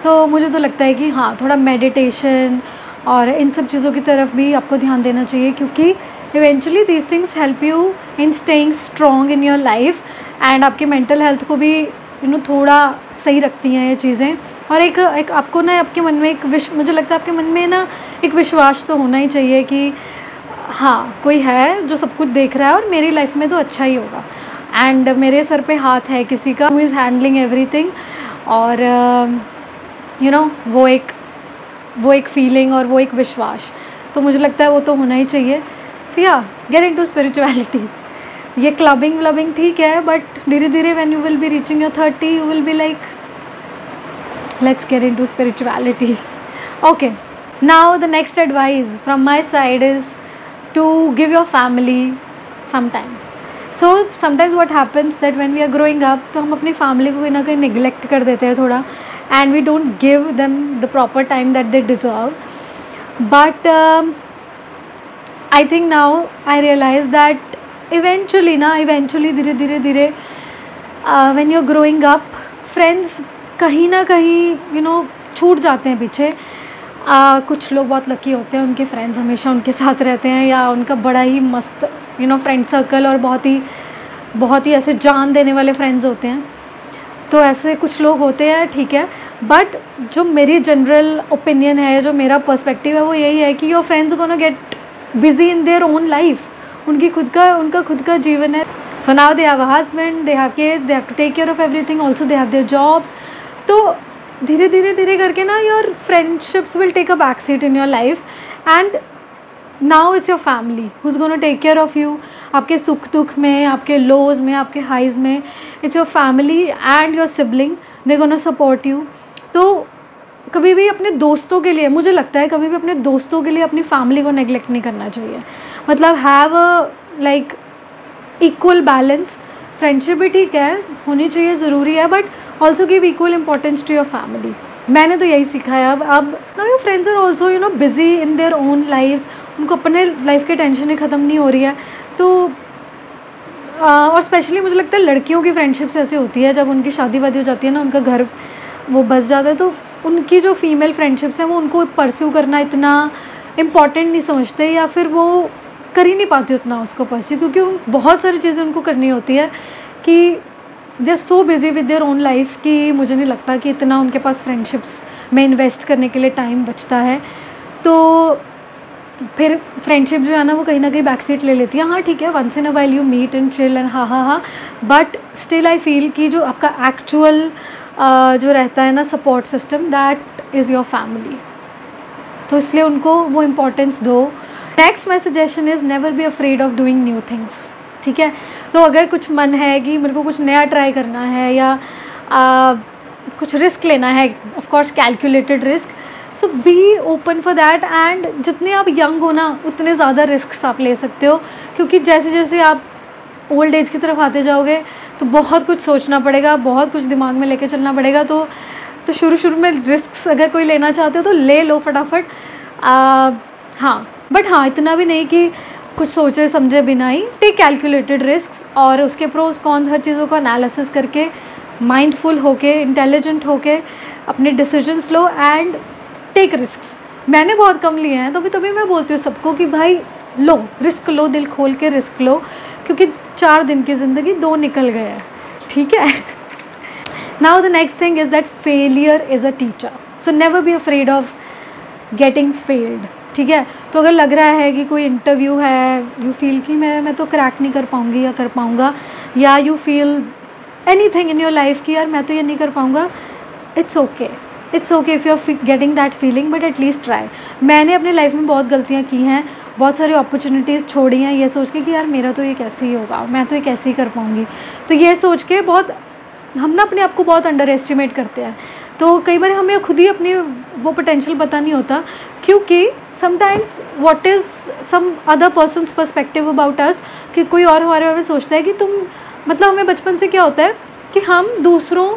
तो मुझे तो लगता है कि हाँ, थोड़ा मेडिटेशन और इन सब चीज़ों की तरफ भी आपको ध्यान देना चाहिए, क्योंकि eventually these things help you in staying strong in your life and आपकी मेंटल हेल्थ को भी यू नो थोड़ा सही रखती हैं ये चीज़ें। और एक आपको ना आपके मन में मुझे लगता है आपके मन में ना एक विश्वास तो होना ही चाहिए कि हाँ, कोई है जो सब कुछ देख रहा है और मेरी लाइफ में तो अच्छा ही होगा, एंड मेरे सर पे हाथ है किसी का हु इज़ हैंडलिंग एवरीथिंग। और यू नो वो एक फीलिंग और वो एक विश्वास, तो मुझे लगता है वो तो होना ही चाहिए। सो या, गेट इनटू स्पिरिचुअलिटी। ये क्लबिंग व्लबिंग ठीक है, बट धीरे धीरे when you will be reaching your 30 you will be like let's get into spirituality. Okay, now the next advice from my side is to give your family some time. So sometimes what happens that when we are growing up, तो हम अपनी family को कहीं ना कहीं neglect कर देते हैं थोड़ा, and we don't give them the proper time that they deserve. But I think now I realize that eventually धीरे when you're growing up, friends कहीं ना कहीं you know छूट जाते हैं पीछे। कुछ लोग बहुत लकी होते हैं, उनके फ्रेंड्स हमेशा उनके साथ रहते हैं, या उनका बड़ा ही मस्त यू नो फ्रेंड सर्कल और बहुत ही ऐसे जान देने वाले फ्रेंड्स होते हैं। तो ऐसे कुछ लोग होते हैं, ठीक है, बट जो मेरी जनरल ओपिनियन है, जो मेरा पर्सपेक्टिव है, वो यही है कि your friends gonna get busy in their own life. उनका खुद का जीवन है। So now they have a husband, they have kids, they have to take care of everything, also they have their jobs. तो धीरे करके ना your friendships will take a back seat in your life, and now it's your family who is gonna take care of you. आपके सुख दुख में, आपके लोज में, आपके हाइज में, it's your family and your sibling, they gonna support you. तो कभी भी अपने दोस्तों के लिए, मुझे लगता है कभी भी अपने दोस्तों के लिए अपनी फैमिली को नेग्लेक्ट नहीं करना चाहिए। मतलब have a like equal balance. Friendship भी ठीक है, होनी चाहिए, ज़रूरी है, but also give equal importance to your family. मैंने तो यही सीखा है। अब now your friends are also you know busy in their own life, उनको अपने लाइफ की टेंशन ही ख़त्म नहीं हो रही है। तो और स्पेशली मुझे लगता है लड़कियों की फ्रेंडशिप्स ऐसी होती है, जब उनकी शादी वादी हो जाती है ना, उनका घर वो बस जाता है, तो उनकी जो फीमेल फ्रेंडशिप्स हैं वो उनको परस्यू करना इतना इम्पॉर्टेंट नहीं समझते, या फिर वो कर ही नहीं पाती उतना उसको परस्यू, क्योंकि बहुत सारी चीज़ें उनको करनी होती है कि they are so busy with their own life कि मुझे नहीं लगता कि इतना उनके पास फ्रेंडशिप्स में इन्वेस्ट करने के लिए टाइम बचता है। तो फिर फ्रेंडशिप जो है ना वो कहीं ना कहीं बैक सीट ले लेती है। हाँ ठीक है, once in a while you meet and chill and हाँ, बट स्टिल आई फील कि जो आपका एक्चुअल जो रहता है ना support system, that is your family. तो इसलिए उनको वो इम्पोर्टेंस दो। Next my suggestion is never be afraid of doing new things. ठीक है, तो अगर कुछ मन है कि मेरे को कुछ नया ट्राई करना है या कुछ रिस्क लेना है, of course calculated risk, so be open for that. And जितने आप यंग हो ना उतने ज़्यादा रिस्क आप ले सकते हो, क्योंकि जैसे जैसे आप ओल्ड एज की तरफ आते जाओगे तो बहुत कुछ सोचना पड़ेगा, बहुत कुछ दिमाग में लेके चलना पड़ेगा। तो शुरू में रिस्क अगर कोई लेना चाहते हो तो ले लो फटाफट। हाँ, बट हाँ इतना भी नहीं कि कुछ सोचे समझे बिना ही। टेक कैलकुलेटेड रिस्क और उसके प्रोज कॉन्स हर चीज़ों का एनालिसिस करके, माइंडफुल होके, इंटेलिजेंट होके अपने डिसीजंस लो एंड टेक रिस्क्स। मैंने बहुत कम लिए हैं, तो तभी मैं बोलती हूँ सबको कि भाई लो, रिस्क लो, दिल खोल के रिस्क लो, क्योंकि 4 दिन की ज़िंदगी 2 निकल गए हैं। ठीक है। Now the next thing is that failure is a teacher, so never be afraid of getting failed. ठीक है, तो अगर लग रहा है कि कोई इंटरव्यू है, यू फील कि मैं तो क्रैक नहीं कर पाऊँगी या कर पाऊँगा, या you feel anything in your life कि यार मैं तो ये नहीं कर पाऊँगा, it's okay if you are getting that feeling, but at least try. मैंने अपने लाइफ में बहुत गलतियाँ की हैं, बहुत सारी अपॉर्चुनिटीज़ छोड़ी हैं ये सोच के कि यार मेरा तो ये कैसे ही होगा, मैं तो ये कैसे ही कर पाऊँगी। तो ये सोच के हम ना अपने आप को बहुत अंडर एस्टिमेट करते हैं। तो कई बार हमें खुद ही अपनी वो पोटेंशियल पता नहीं होता, क्योंकि sometimes what is some other persons perspective about us, कि कोई और हमारे बारे में सोचता है कि तुम, मतलब हमें बचपन से क्या होता है कि हम दूसरों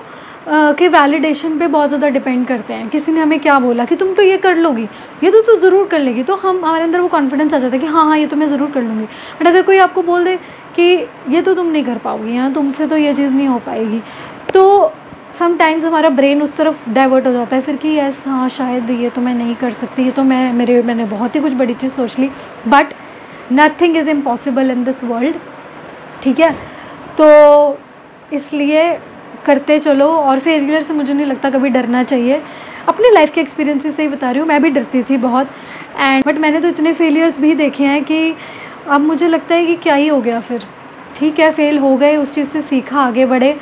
के वैलिडेशन पे बहुत ज़्यादा डिपेंड करते हैं। किसी ने हमें क्या बोला कि तुम तो ये कर लोगी, ये तो तू ज़रूर कर लेगी, तो हम हमारे अंदर वो कॉन्फिडेंस आ जाता है कि हाँ हाँ ये तो मैं ज़रूर कर लूँगी। बट अगर कोई आपको बोल दे कि ये तो तुम नहीं कर पाओगी, हाँ तुमसे तो ये चीज़ नहीं हो पाएगी, तो समटाइम्स हमारा ब्रेन उस तरफ डाइवर्ट हो जाता है फिर कि यस हाँ शायद ये तो मैं नहीं कर सकती, ये तो मैंने बहुत ही कुछ बड़ी चीज़ सोच ली। But nothing is impossible in this world, ठीक है। तो इसलिए करते चलो, और फेलियर से मुझे नहीं लगता कभी डरना चाहिए। अपनी लाइफ के एक्सपीरियंसेस से ही बता रही हूँ, मैं भी डरती थी बहुत बट मैंने तो इतने फेलियर्स भी देखे हैं कि अब मुझे लगता है कि क्या ही हो गया फिर, ठीक है फेल हो गए, उस चीज़ से सीखा, आगे बढ़े,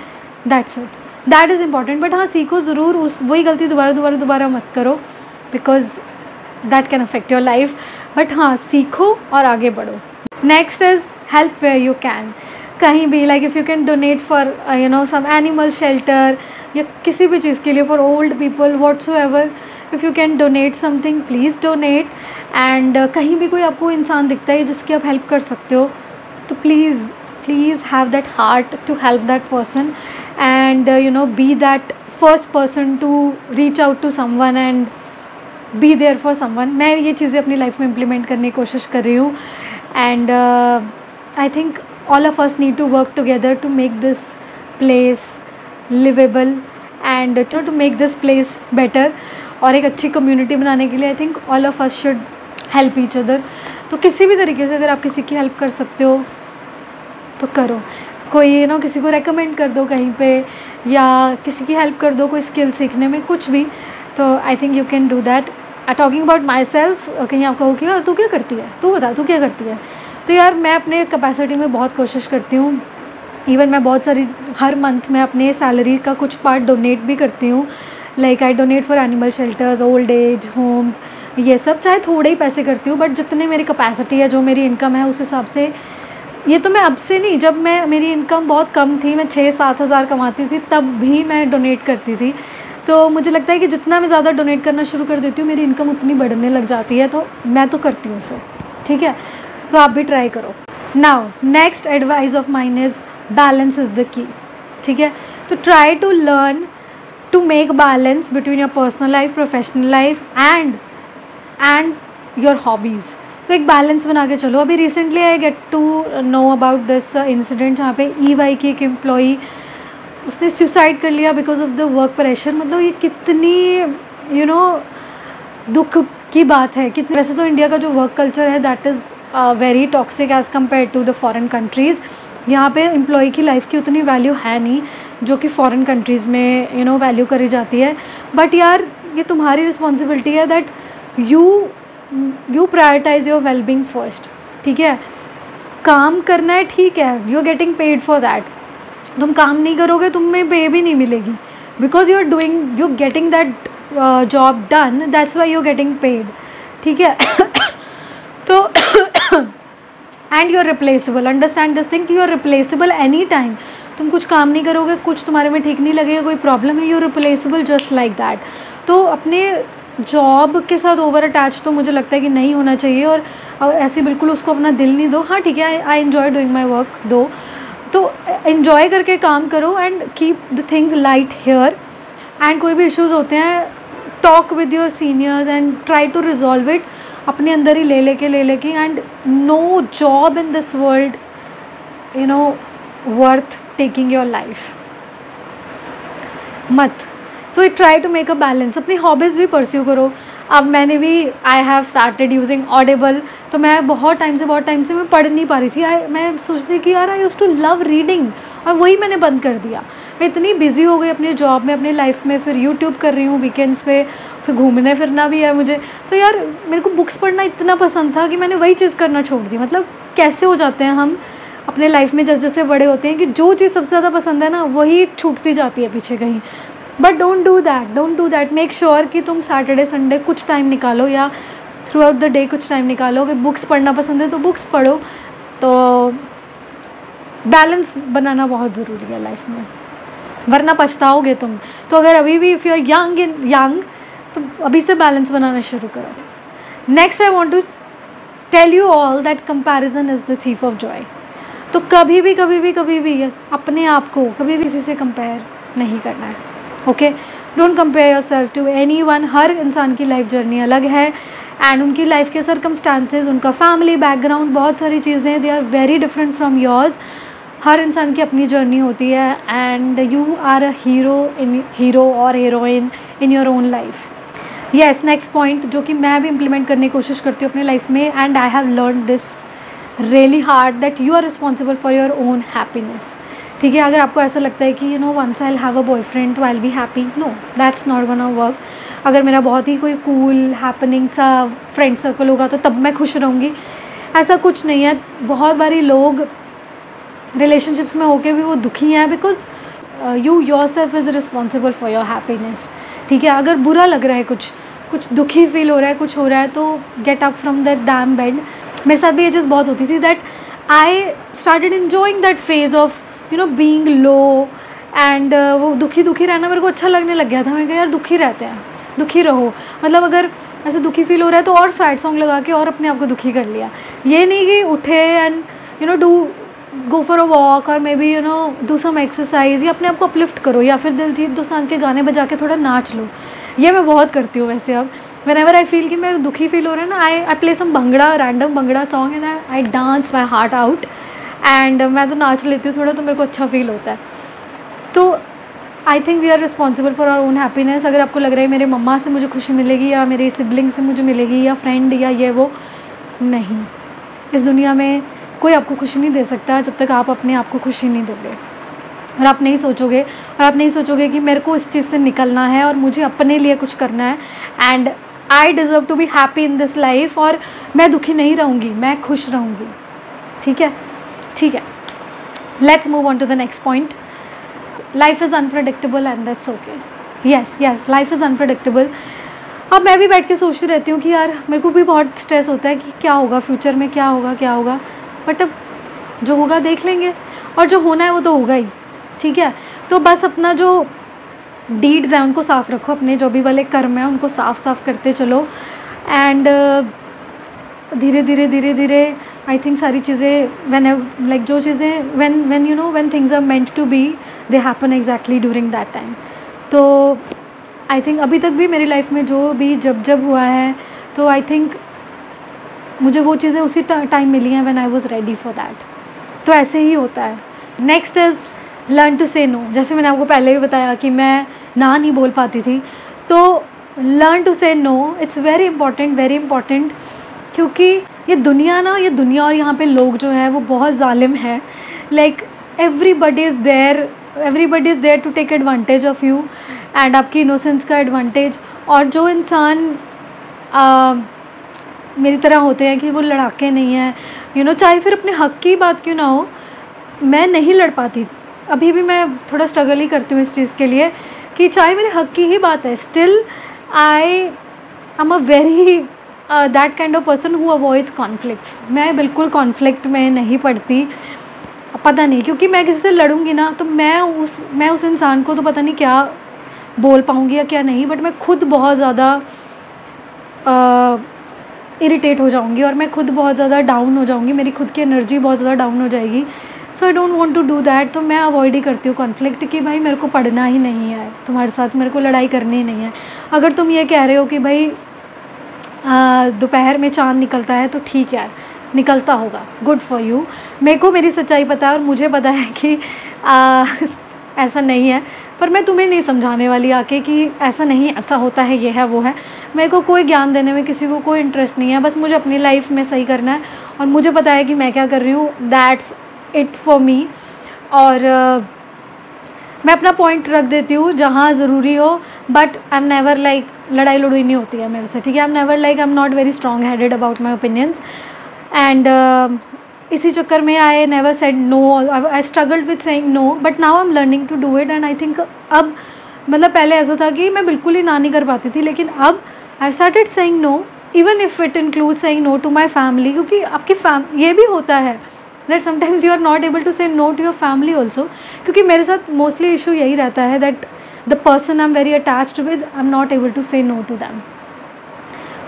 that's it, that is important. But हाँ सीखो ज़रूर, वही गलती दोबारा मत करो because that can affect your life. But हाँ सीखो और आगे बढ़ो। Next is help where you can, कहीं भी, like if you can donate for some animal shelter या किसी भी चीज़ के लिए, for old people whatsoever, if you can donate something please donate. And कहीं भी कोई आपको इंसान दिखता है जिसकी आप हेल्प कर सकते हो तो please have that heart to help that person and be that first person to reach out to someone and be there for someone. मैं ये चीज़ें अपनी लाइफ में इम्प्लीमेंट करने की कोशिश कर रही हूँ and I think all of us need to work together to make this place livable and to make this place better। और एक अच्छी कम्युनिटी बनाने के लिए I think all of us should help each other। तो किसी भी तरीके से अगर आप किसी की हेल्प कर सकते हो तो करो, कोई किसी को रेकमेंड कर दो कहीं पे, या किसी की हेल्प कर दो कोई स्किल सीखने में, कुछ भी, तो I think you can do that. Talking about my self, कहीं आप कहो कि तू क्या करती है, तू बता तू क्या करती है, तो यार मैं अपने कैपेसिटी में बहुत कोशिश करती हूँ। इवन मैं बहुत सारी हर मंथ में अपने सैलरी का कुछ पार्ट डोनेट भी करती हूँ, like I donate for animal shelters, old age homes, ये सब, चाहे थोड़े ही पैसे करती हूँ बट जितने मेरी कैपेसिटी है, जो मेरी इनकम है उस हिसाब से। ये तो मैं अब से नहीं, जब मेरी इनकम बहुत कम थी, मैं 6-7 हज़ार कमाती थी, तब भी मैं डोनेट करती थी। तो मुझे लगता है कि जितना मैं ज़्यादा डोनेट करना शुरू कर देती हूँ मेरी इनकम उतनी बढ़ने लग जाती है, तो मैं तो करती हूँ फिर, ठीक है, तो आप भी ट्राई करो। Now next advice of mine is balance is the key, ठीक है। तो try to learn to make balance between your personal life, professional life and your hobbies. तो एक बैलेंस बना के चलो। अभी recently I get to know about this incident जहाँ पे EY की एक एम्प्लॉई, उसने सुसाइड कर लिया because of the work pressure. मतलब ये कितनी दुख की बात है। कितनी, वैसे तो इंडिया का जो वर्क कल्चर है that is very toxic as compare to the foreign countries. यहाँ पे एम्प्लॉय की लाइफ की उतनी वैल्यू है नहीं जो कि फॉरेन कंट्रीज़ में वैल्यू करी जाती है। बट यार ये तुम्हारी रिस्पॉन्सिबिलिटी है that you prioritize your wellbeing first, ठीक है। काम करना है, ठीक है, you are getting paid for that. तुम काम नहीं करोगे तुम्हें पे भी नहीं मिलेगी because you are getting that job done, that's why you are getting paid, ठीक है। तो and you are replaceable, understand this thing, you are replaceable any time. तुम कुछ काम नहीं करोगे, कुछ तुम्हारे में ठीक नहीं लगेगा, कोई प्रॉब्लम है, you are replaceable just like that. तो अपने जॉब के साथ ओवर अटैच तो मुझे लगता है कि नहीं होना चाहिए, और ऐसे बिल्कुल उसको अपना दिल नहीं दो। हाँ ठीक है, I enjoy doing my work दो, तो एन्जॉय करके काम करो and keep the things light here. And कोई भी इश्यूज़ होते हैं, talk with your seniors and try to resolve it, अपने अंदर ही ले लेके and no job in this world worth taking your life, मत। तो try to make a balance. अपनी हॉबीज़ भी परस्यू करो। अब मैंने भी I have started using Audible, तो मैं बहुत टाइम से मैं पढ़ नहीं पा रही थी। मैं सोचती कि यार I used to love reading, और वही मैंने बंद कर दिया। मैं इतनी बिजी हो गई अपनी जॉब में, अपनी लाइफ में, फिर यूट्यूब कर रही हूँ वीकेंड्स पे, फिर घूमने फिरना भी है मुझे। तो यार मेरे को बुक्स पढ़ना इतना पसंद था कि मैंने वही चीज़ करना छोड़ दी। मतलब कैसे हो जाते हैं हम अपने लाइफ में जैसे जैसे बड़े होते हैं कि जो चीज़ सबसे ज़्यादा पसंद है ना वही छूटती जाती है पीछे कहीं। But don't do that. Make sure कि तुम सैटरडे संडे कुछ टाइम निकालो, या थ्रू आउट द डे कुछ टाइम निकालो। अगर बुक्स पढ़ना पसंद है तो बुक्स पढ़ो। तो बैलेंस बनाना बहुत ज़रूरी है लाइफ में, वरना पछताओगे तुम। तो अगर अभी भी इफ़ यू आर यंग तो अभी से बैलेंस बनाना शुरू करो। Next I want to tell you all that comparison is the thief of joy. तो कभी भी अपने आप को कभी भी किसी से कंपेयर नहीं करना है, okay, don't compare yourself to anyone. हर इंसान की लाइफ जर्नी अलग है एंड उनकी लाइफ के सर्कमस्टांसेस, उनका फैमिली बैकग्राउंड, बहुत सारी चीज़ें, they are very different from yours. हर इंसान की अपनी जर्नी होती है and you are a hero और heroine in your own life. Yes, next point जो कि मैं भी इम्प्लीमेंट करने की कोशिश करती हूँ अपनी लाइफ में, and I have learn this really hard, that you are responsible for your own happiness. ठीक है, अगर आपको ऐसा लगता है कि you know once I will have a boyfriend तो I will be happy, no, that's not gonna work. अगर मेरा बहुत ही कोई कूल हैपनिंग सा फ्रेंड सर्कल होगा तो तब मैं खुश रहूँगी, ऐसा कुछ नहीं है। बहुत बारी लोग रिलेशनशिप्स में होके भी वो दुखी हैं because you your self is responsible for your happiness. ठीक है, अगर बुरा लग रहा है, कुछ दुखी फील हो रहा है, कुछ हो रहा है, तो get up from that dam bed. मेरे साथ भी ये चीज़ बहुत होती थी that I started enjoying that phase of you know being low and वो दुखी रहना मेरे को अच्छा लगने लग गया था। मैं कहा यार दुखी रहते हैं, दुखी रहो, मतलब अगर ऐसे दुखी फील हो रहा है तो और सैड सॉन्ग लगा के और अपने आप को दुखी कर लिया। ये नहीं कि उठे and you know go for a walk और maybe you know do some exercise, या अपने आप को अपलिफ्ट करो, या फिर दिलजीत दोसांझ के गाने बजा के थोड़ा नाच लो। ये मैं बहुत करती हूँ वैसे। अब whenever I feel कि मैं दुखी फील हो रहा है ना, I play some bhangra, random bhangra song and I dance my heart out and मैं तो नाच लेती हूँ थोड़ा, तो मेरे को अच्छा फील होता है। तो I think we are responsible for our own happiness. अगर आपको लग रहा है मेरे मम्मा से मुझे खुशी मिलेगी या मेरे सिबलिंग से मुझे मिलेगी या फ्रेंड या ये वो, नहीं, इस दुनिया में कोई आपको खुशी नहीं दे सकता जब तक आप अपने आप को खुशी नहीं दोगे और आप नहीं सोचोगे कि मेरे को इस चीज़ से निकलना है और मुझे अपने लिए कुछ करना है and I deserve to be happy in this life, और मैं दुखी नहीं रहूँगी, मैं खुश रहूँगी। ठीक है, let's move on to the next point. Life is unpredictable and that's okay. Yes, life is unpredictable. अब मैं भी बैठ के सोचती रहती हूँ कि यार मेरे को भी बहुत स्ट्रेस होता है कि क्या होगा फ्यूचर में, क्या होगा, बट अब जो होगा देख लेंगे, और जो होना है वो तो होगा ही। ठीक है, तो बस अपना जो डीड्स हैं उनको साफ़ रखो, अपने जो भी वाले कर्म हैं उनको साफ करते चलो एंड धीरे धीरे आई थिंक सारी चीज़ें लाइक जो चीज़ें when you know when things are meant to be, they happen exactly during that time. तो आई थिंक अभी तक भी मेरी लाइफ में जो भी जब हुआ है, तो आई थिंक मुझे वो चीज़ें उसी टाइम मिली हैं when I was ready for that. तो ऐसे ही होता है। Next is learn to say no. जैसे मैंने आपको पहले भी बताया कि मैं ना नहीं बोल पाती थी, तो learn to say no, it's very important, क्योंकि ये दुनिया और यहाँ पे लोग जो हैं वो बहुत जालिम है। Like everybody is there to take advantage of you and आपकी इनोसेंस का एडवांटेज। और जो इंसान मेरी तरह होते हैं कि वो लड़ाके नहीं हैं, यू नो, चाहे फिर अपने हक़ की बात क्यों ना हो, मैं नहीं लड़ पाती। अभी भी मैं थोड़ा स्ट्रगल ही करती हूँ इस चीज़ के लिए कि चाहे मेरे हक़ की ही बात है, still I am a very that kind of person who avoids conflicts. मैं बिल्कुल कॉन्फ्लिक्ट में नहीं पड़ती, पता नहीं, क्योंकि मैं किसी से लड़ूंगी ना तो मैं उस इंसान को तो पता नहीं क्या बोल पाऊँगी या क्या नहीं, बट मैं खुद बहुत ज़्यादा इरिटेट हो जाऊँगी और मैं खुद बहुत ज़्यादा डाउन हो जाऊँगी, मेरी खुद की एनर्जी बहुत ज़्यादा डाउन हो जाएगी। So I don't want to do that. तो मैं अवॉइड ही करती हूँ कॉन्फ्लिक्ट कि भाई मेरे को पढ़ना ही नहीं है तुम्हारे साथ, मेरे को लड़ाई करनी ही नहीं है। अगर तुम ये कह रहे हो कि भाई दोपहर में चाँद निकलता है तो ठीक है, निकलता होगा, गुड फॉर यू। मेरे को मेरी सच्चाई पता है और मुझे पता है कि ऐसा नहीं है, पर मैं तुम्हें नहीं समझाने वाली आके कि ऐसा नहीं, ऐसा होता है, ये है वो है। मेरे को कोई ज्ञान देने में किसी को कोई इंटरेस्ट नहीं है, बस मुझे अपनी लाइफ में सही करना है और मुझे पता है कि मैं क्या कर रही हूँ, दैट्स इट फॉर मी। और मैं अपना पॉइंट रख देती हूँ जहाँ ज़रूरी हो, but I am never like लड़ाई लड़ोई नहीं होती है मेरे से। ठीक है, I am never like, I am not very strong headed about my opinions and इसी चक्कर में I never said no, I struggled with saying no, but now I am learning to do it. And I think अब मतलब पहले ऐसा था कि मैं बिल्कुल ही ना नहीं कर पाती थी, लेकिन अब I started saying no, even if it include saying no to my family, क्योंकि आपकी ये भी होता है that sometimes you are not able to say no to your family also, क्योंकि मेरे साथ मोस्टली इशू यही रहता है that the person I am very attached with, I am not able to say no to them.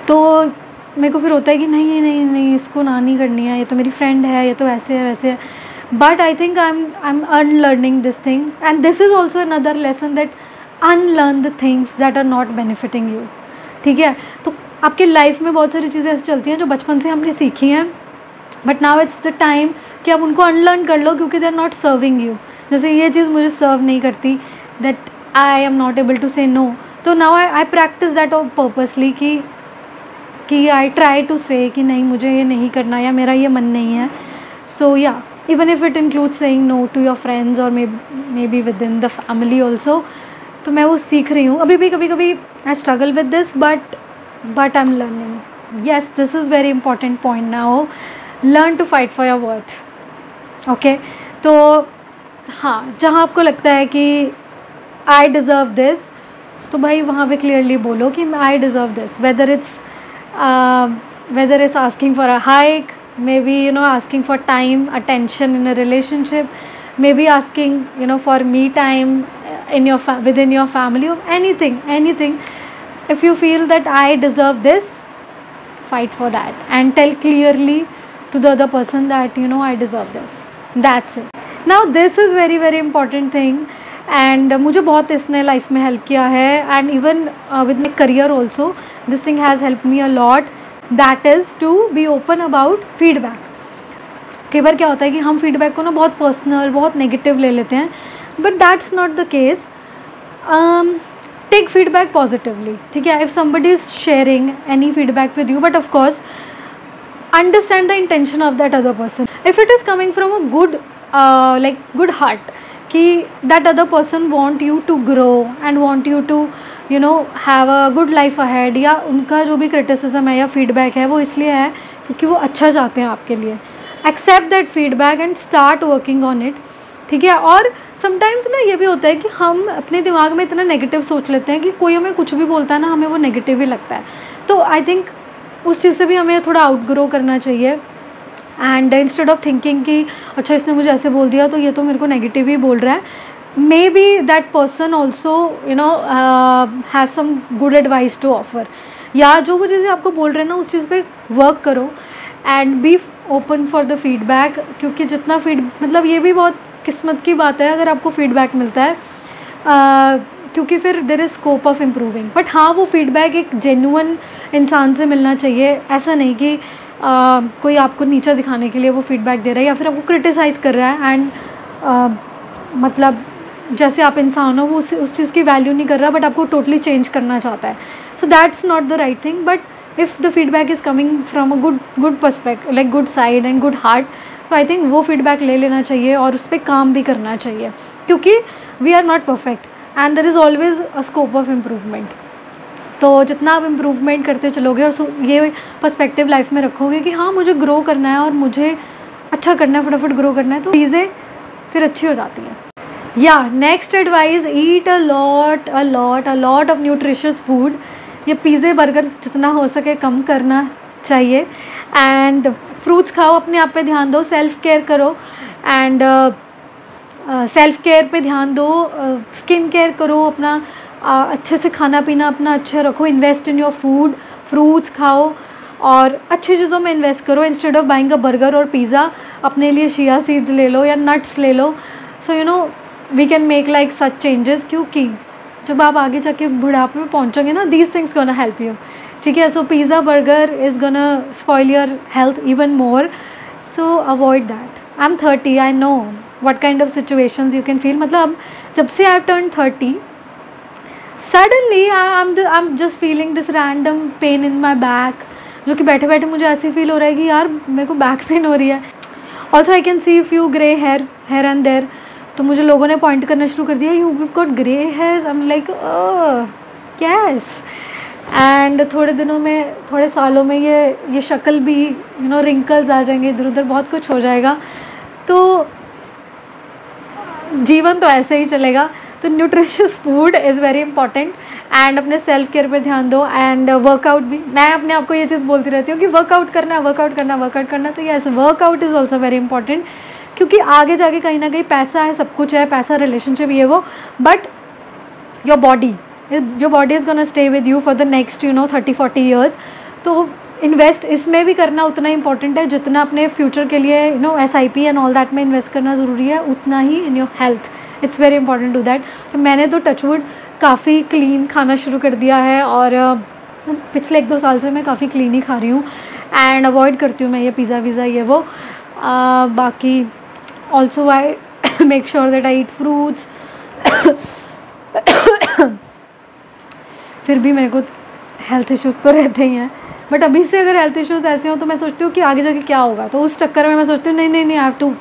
तो मेरे को फिर होता है कि नहीं इसको ना नहीं करनी है, ये तो मेरी फ्रेंड है, ये तो ऐसे है वैसे है। But I think I am unlearning this thing and this is also another lesson that unlearn the things that are not benefiting you, ठीक है। तो आपके लाइफ में बहुत सारी चीज़ें ऐसी चलती हैं जो बचपन से हमने सीखी हैं, but now it's the time कि आप उनको अनलर्न कर लो, क्योंकि they are not serving you. जैसे ये चीज़ मुझे सर्व नहीं करती, that I am not able to say no, तो now I practice that purposely कि आई ट्राई टू से कि नहीं, मुझे ये नहीं करना या मेरा ये मन नहीं है। So yeah even if it include saying no to your friends और maybe within the family also, तो मैं वो सीख रही हूँ। अभी भी कभी कभी I struggle with this, but I am learning. Yes, this is very important point now, learn to fight for your worth. Okay, तो हाँ, जहाँ आपको लगता है कि आई डिज़र्व दिस, तो भाई वहाँ पे क्लियरली बोलो कि I deserve this, whether it's asking for a hike, maybe asking for time, attention in a relationship, maybe asking for me time in within your family, or anything. If you feel that I deserve this, fight for that and tell clearly to the other person that I deserve this. That's it. Now this is very very important thing, and मुझे बहुत इसने life में help किया है, and even with my career also this thing has help me a lot, that is to be open about feedback. कई बार क्या होता है कि हम फीडबैक को बहुत पर्सनल, बहुत नेगेटिव ले लेते हैं, but that's not the case. Take feedback positively, ठीक है। If somebody is sharing any feedback with you, but of course understand the intention of that other person. If it is coming from a good heart, कि that other person want you to grow and want you to have a good life ahead, या उनका जो भी criticism है या feedback है वो इसलिए है क्योंकि वो अच्छा चाहते हैं आपके लिए, accept that feedback and start working on it, ठीक है। और sometimes ना ये भी होता है कि हम अपने दिमाग में इतना नेगेटिव सोच लेते हैं कि कोई हमें कुछ भी बोलता है ना, हमें वो नेगेटिव ही लगता है। तो आई थिंक उस चीज़ से भी हमें थोड़ा आउटग्रो करना चाहिए, एंड इंस्टेड ऑफ थिंकिंग कि अच्छा इसने मुझे ऐसे बोल दिया तो ये तो मेरे को नेगेटिव ही बोल रहा है, maybe that person also has some good advice to offer, या जो वो चीज़ें आपको बोल रहे हैं ना उस चीज़ पे वर्क करो and be open for the feedback. क्योंकि जितना मतलब ये भी बहुत किस्मत की बात है अगर आपको फीडबैक मिलता है, क्योंकि फिर there is scope of improving. But हाँ, वो फीडबैक एक जेन्युइन इंसान से मिलना चाहिए, ऐसा नहीं कि कोई आपको नीचा दिखाने के लिए वो फीडबैक दे रहा है या फिर आपको क्रिटिसाइज़ कर रहा है, एंड मतलब जैसे आप इंसान हो वो उस चीज़ की वैल्यू नहीं कर रहा, बट आपको टोटली चेंज करना चाहता है। So that's not the right thing. But if the feedback is coming from a good perspective, like good side and good heart, तो आई थिंक वो फीडबैक ले लेना चाहिए और उस पर काम भी करना चाहिए, क्योंकि we are not perfect and there is always a scope of improvement. तो जितना आप इम्प्रूवमेंट करते चलोगे और ये पर्सपेक्टिव लाइफ में रखोगे कि हाँ मुझे ग्रो करना है और मुझे अच्छा करना है, फटाफट ग्रो करना है, तो चीज़ें फिर अच्छी हो जाती हैं। या next advice, eat a lot of nutritious food. ये पिज़्ज़े बर्गर जितना हो सके कम करना चाहिए, एंड फ्रूट्स खाओ, अपने आप पे ध्यान दो, सेल्फ केयर करो, एंड सेल्फ केयर पे ध्यान दो, स्किन केयर करो, अपना अच्छे से खाना पीना अपना अच्छा रखो, invest in your food, fruits खाओ और अच्छी चीज़ों में इन्वेस्ट करो। Instead of buying a burger और पिज़्ज़ा, अपने लिए चिया सीड्स ले लो या नट्स ले लो। So we can make like such changes, क्योंकि जब आप आगे जाके बुढ़ापे में पहुँचोगे ना, these things gonna help you, ठीक है। So pizza burger is gonna spoil your health even more, so avoid that. I am 30, I know what kind of situations you can feel। मतलब जब से I turned 30, suddenly I'm just feeling this random pain in my back, जो कि बैठे बैठे मुझे ऐसे feel हो रहा है कि यार मेरे को बैक पेन हो रही है। Also I can see few grey hair here and there, तो मुझे लोगों ने पॉइंट करना शुरू कर दिया, you've got grey hairs। I'm like yes। And थोड़े दिनों में, थोड़े सालों में ये शक्ल भी रिंकल्स आ जाएंगे, इधर उधर बहुत कुछ हो जाएगा, तो जीवन तो ऐसे ही चलेगा। तो nutritious food is very important, and अपने सेल्फ केयर पे ध्यान दो, एंड वर्कआउट भी। मैं अपने आप को ये चीज़ बोलती रहती हूँ कि वर्कआउट करना, तो yes, workout is also very important, क्योंकि आगे जाके कहीं ना कहीं पैसा है, सब कुछ है, पैसा, रिलेशनशिप, ये वो, but your body is gonna stay with you for the next 30-40 years. तो इन्वेस्ट इसमें भी करना उतना इंपॉर्टेंट है जितना अपने फ्यूचर के लिए SIP एंड ऑल दैट में इन्वेस्ट करना ज़रूरी है, उतना ही in your health it's very important to that. तो मैंने तो टचवुड काफ़ी क्लीन खाना शुरू कर दिया है, और पिछले 1-2 साल से मैं काफ़ी क्लीन ही खा रही हूँ, एंड अवॉइड करती हूँ मैं ये पिज़्ज़ा वीज़ा ये वो। बाकी also I make sure that I eat fruits. फिर भी मेरे को हेल्थ इश्यूज़ तो रहते ही हैं, बट अभी से अगर हेल्थ इश्यूज़ ऐसे हो तो मैं सोचती हूँ कि आगे जाके क्या होगा, तो उस चक्कर में मैं सोचती हूँ नहीं I have to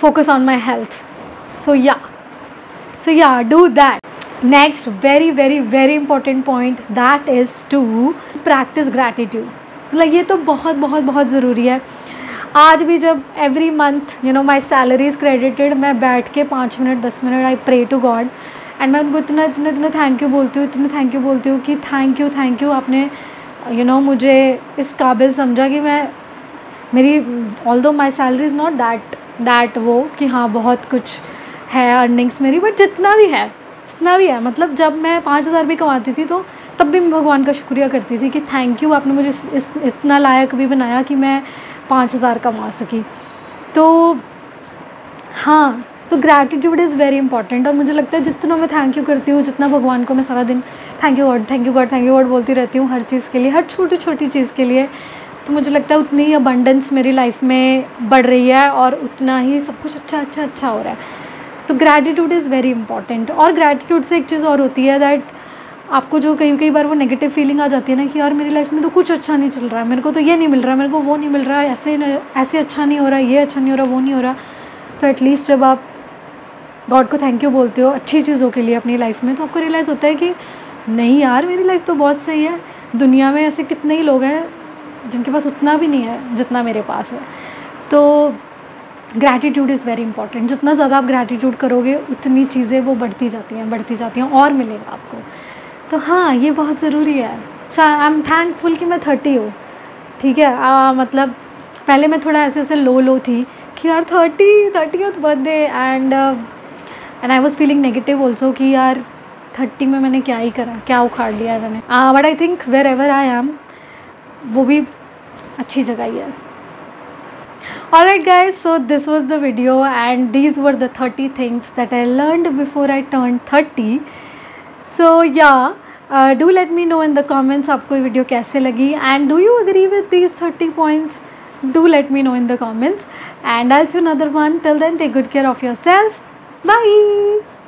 focus on my health. So yeah do that. Next very very very important point, that is to practice gratitude. मतलब ये तो बहुत बहुत बहुत ज़रूरी है। आज भी जब every month my salary is credited, मैं बैठ के 5 minute 10 minute I pray to God, and मैं उनको इतना थैंक यू बोलती हूँ कि थैंक यू आपने मुझे इस काबिल समझा कि मैं मेरी although my salary is not that वो कि हाँ बहुत कुछ है अर्निंग्स मेरी, बट जितना भी है मतलब जब मैं 5,000 भी कमाती थी तो तब भी मैं भगवान का शुक्रिया करती थी कि थैंक यू आपने मुझे इतना लायक भी बनाया कि मैं 5,000 कमा सकी। तो हाँ, तो ग्रैटिट्यूड इज़ वेरी इंपॉर्टेंट, और मुझे लगता है जितना मैं थैंक यू करती हूँ, जितना भगवान को मैं सारा दिन थैंक यू गॉड बोलती रहती हूँ हर चीज़ के लिए, हर छोटी छोटी चीज़ के लिए, तो मुझे लगता है उतनी ही अबंडेंस मेरी लाइफ में बढ़ रही है और उतना ही सब कुछ अच्छा हो रहा है। तो ग्रैटिट्यूड इज़ वेरी इंपॉर्टेंट। और ग्रैटिट्यूड से एक चीज़ और होती है दैट आपको जो कई बार वो नेगेटिव फीलिंग आ जाती है ना कि यार मेरी लाइफ में तो कुछ अच्छा नहीं चल रहा है, मेरे को तो ये नहीं मिल रहा, मेरे को वो नहीं मिल रहा, ऐसे अच्छा नहीं हो रहा, ये अच्छा नहीं हो रहा, वो नहीं हो रहा, तो एटलीस्ट जब आप गॉड को थैंक यू बोलते हो अच्छी चीज़ों के लिए अपनी लाइफ में, तो आपको रियलाइज़ होता है कि नहीं यार मेरी लाइफ तो बहुत सही है, दुनिया में ऐसे कितने ही लोग हैं जिनके पास उतना भी नहीं है जितना मेरे पास है। तो ग्रैटिट्यूड इज़ वेरी इंपॉर्टेंट। जितना ज़्यादा आप ग्रैटिट्यूड करोगे उतनी चीज़ें वो बढ़ती जाती हैं और मिलेगा आपको। तो हाँ, ये बहुत ज़रूरी है। आई एम थैंकफुल कि मैं 30 हूँ, ठीक है। मतलब पहले मैं थोड़ा ऐसे लो थी कि यार 30th birthday, and I was feeling negative also कि यार 30 में मैंने क्या ही करा, क्या उखाड़ लिया है मैंने। But I think wherever I am, वो भी अच्छी जगह ही है। Alright guys, so this was the video and these were the 30 things that I learned before I turned 30. So yeah, do let me know in the comments आपको ये video कैसे लगी, and do you agree with these 30 points? Do let me know in the comments, and I'll see you another one. Till then, take good care of yourself. Bye.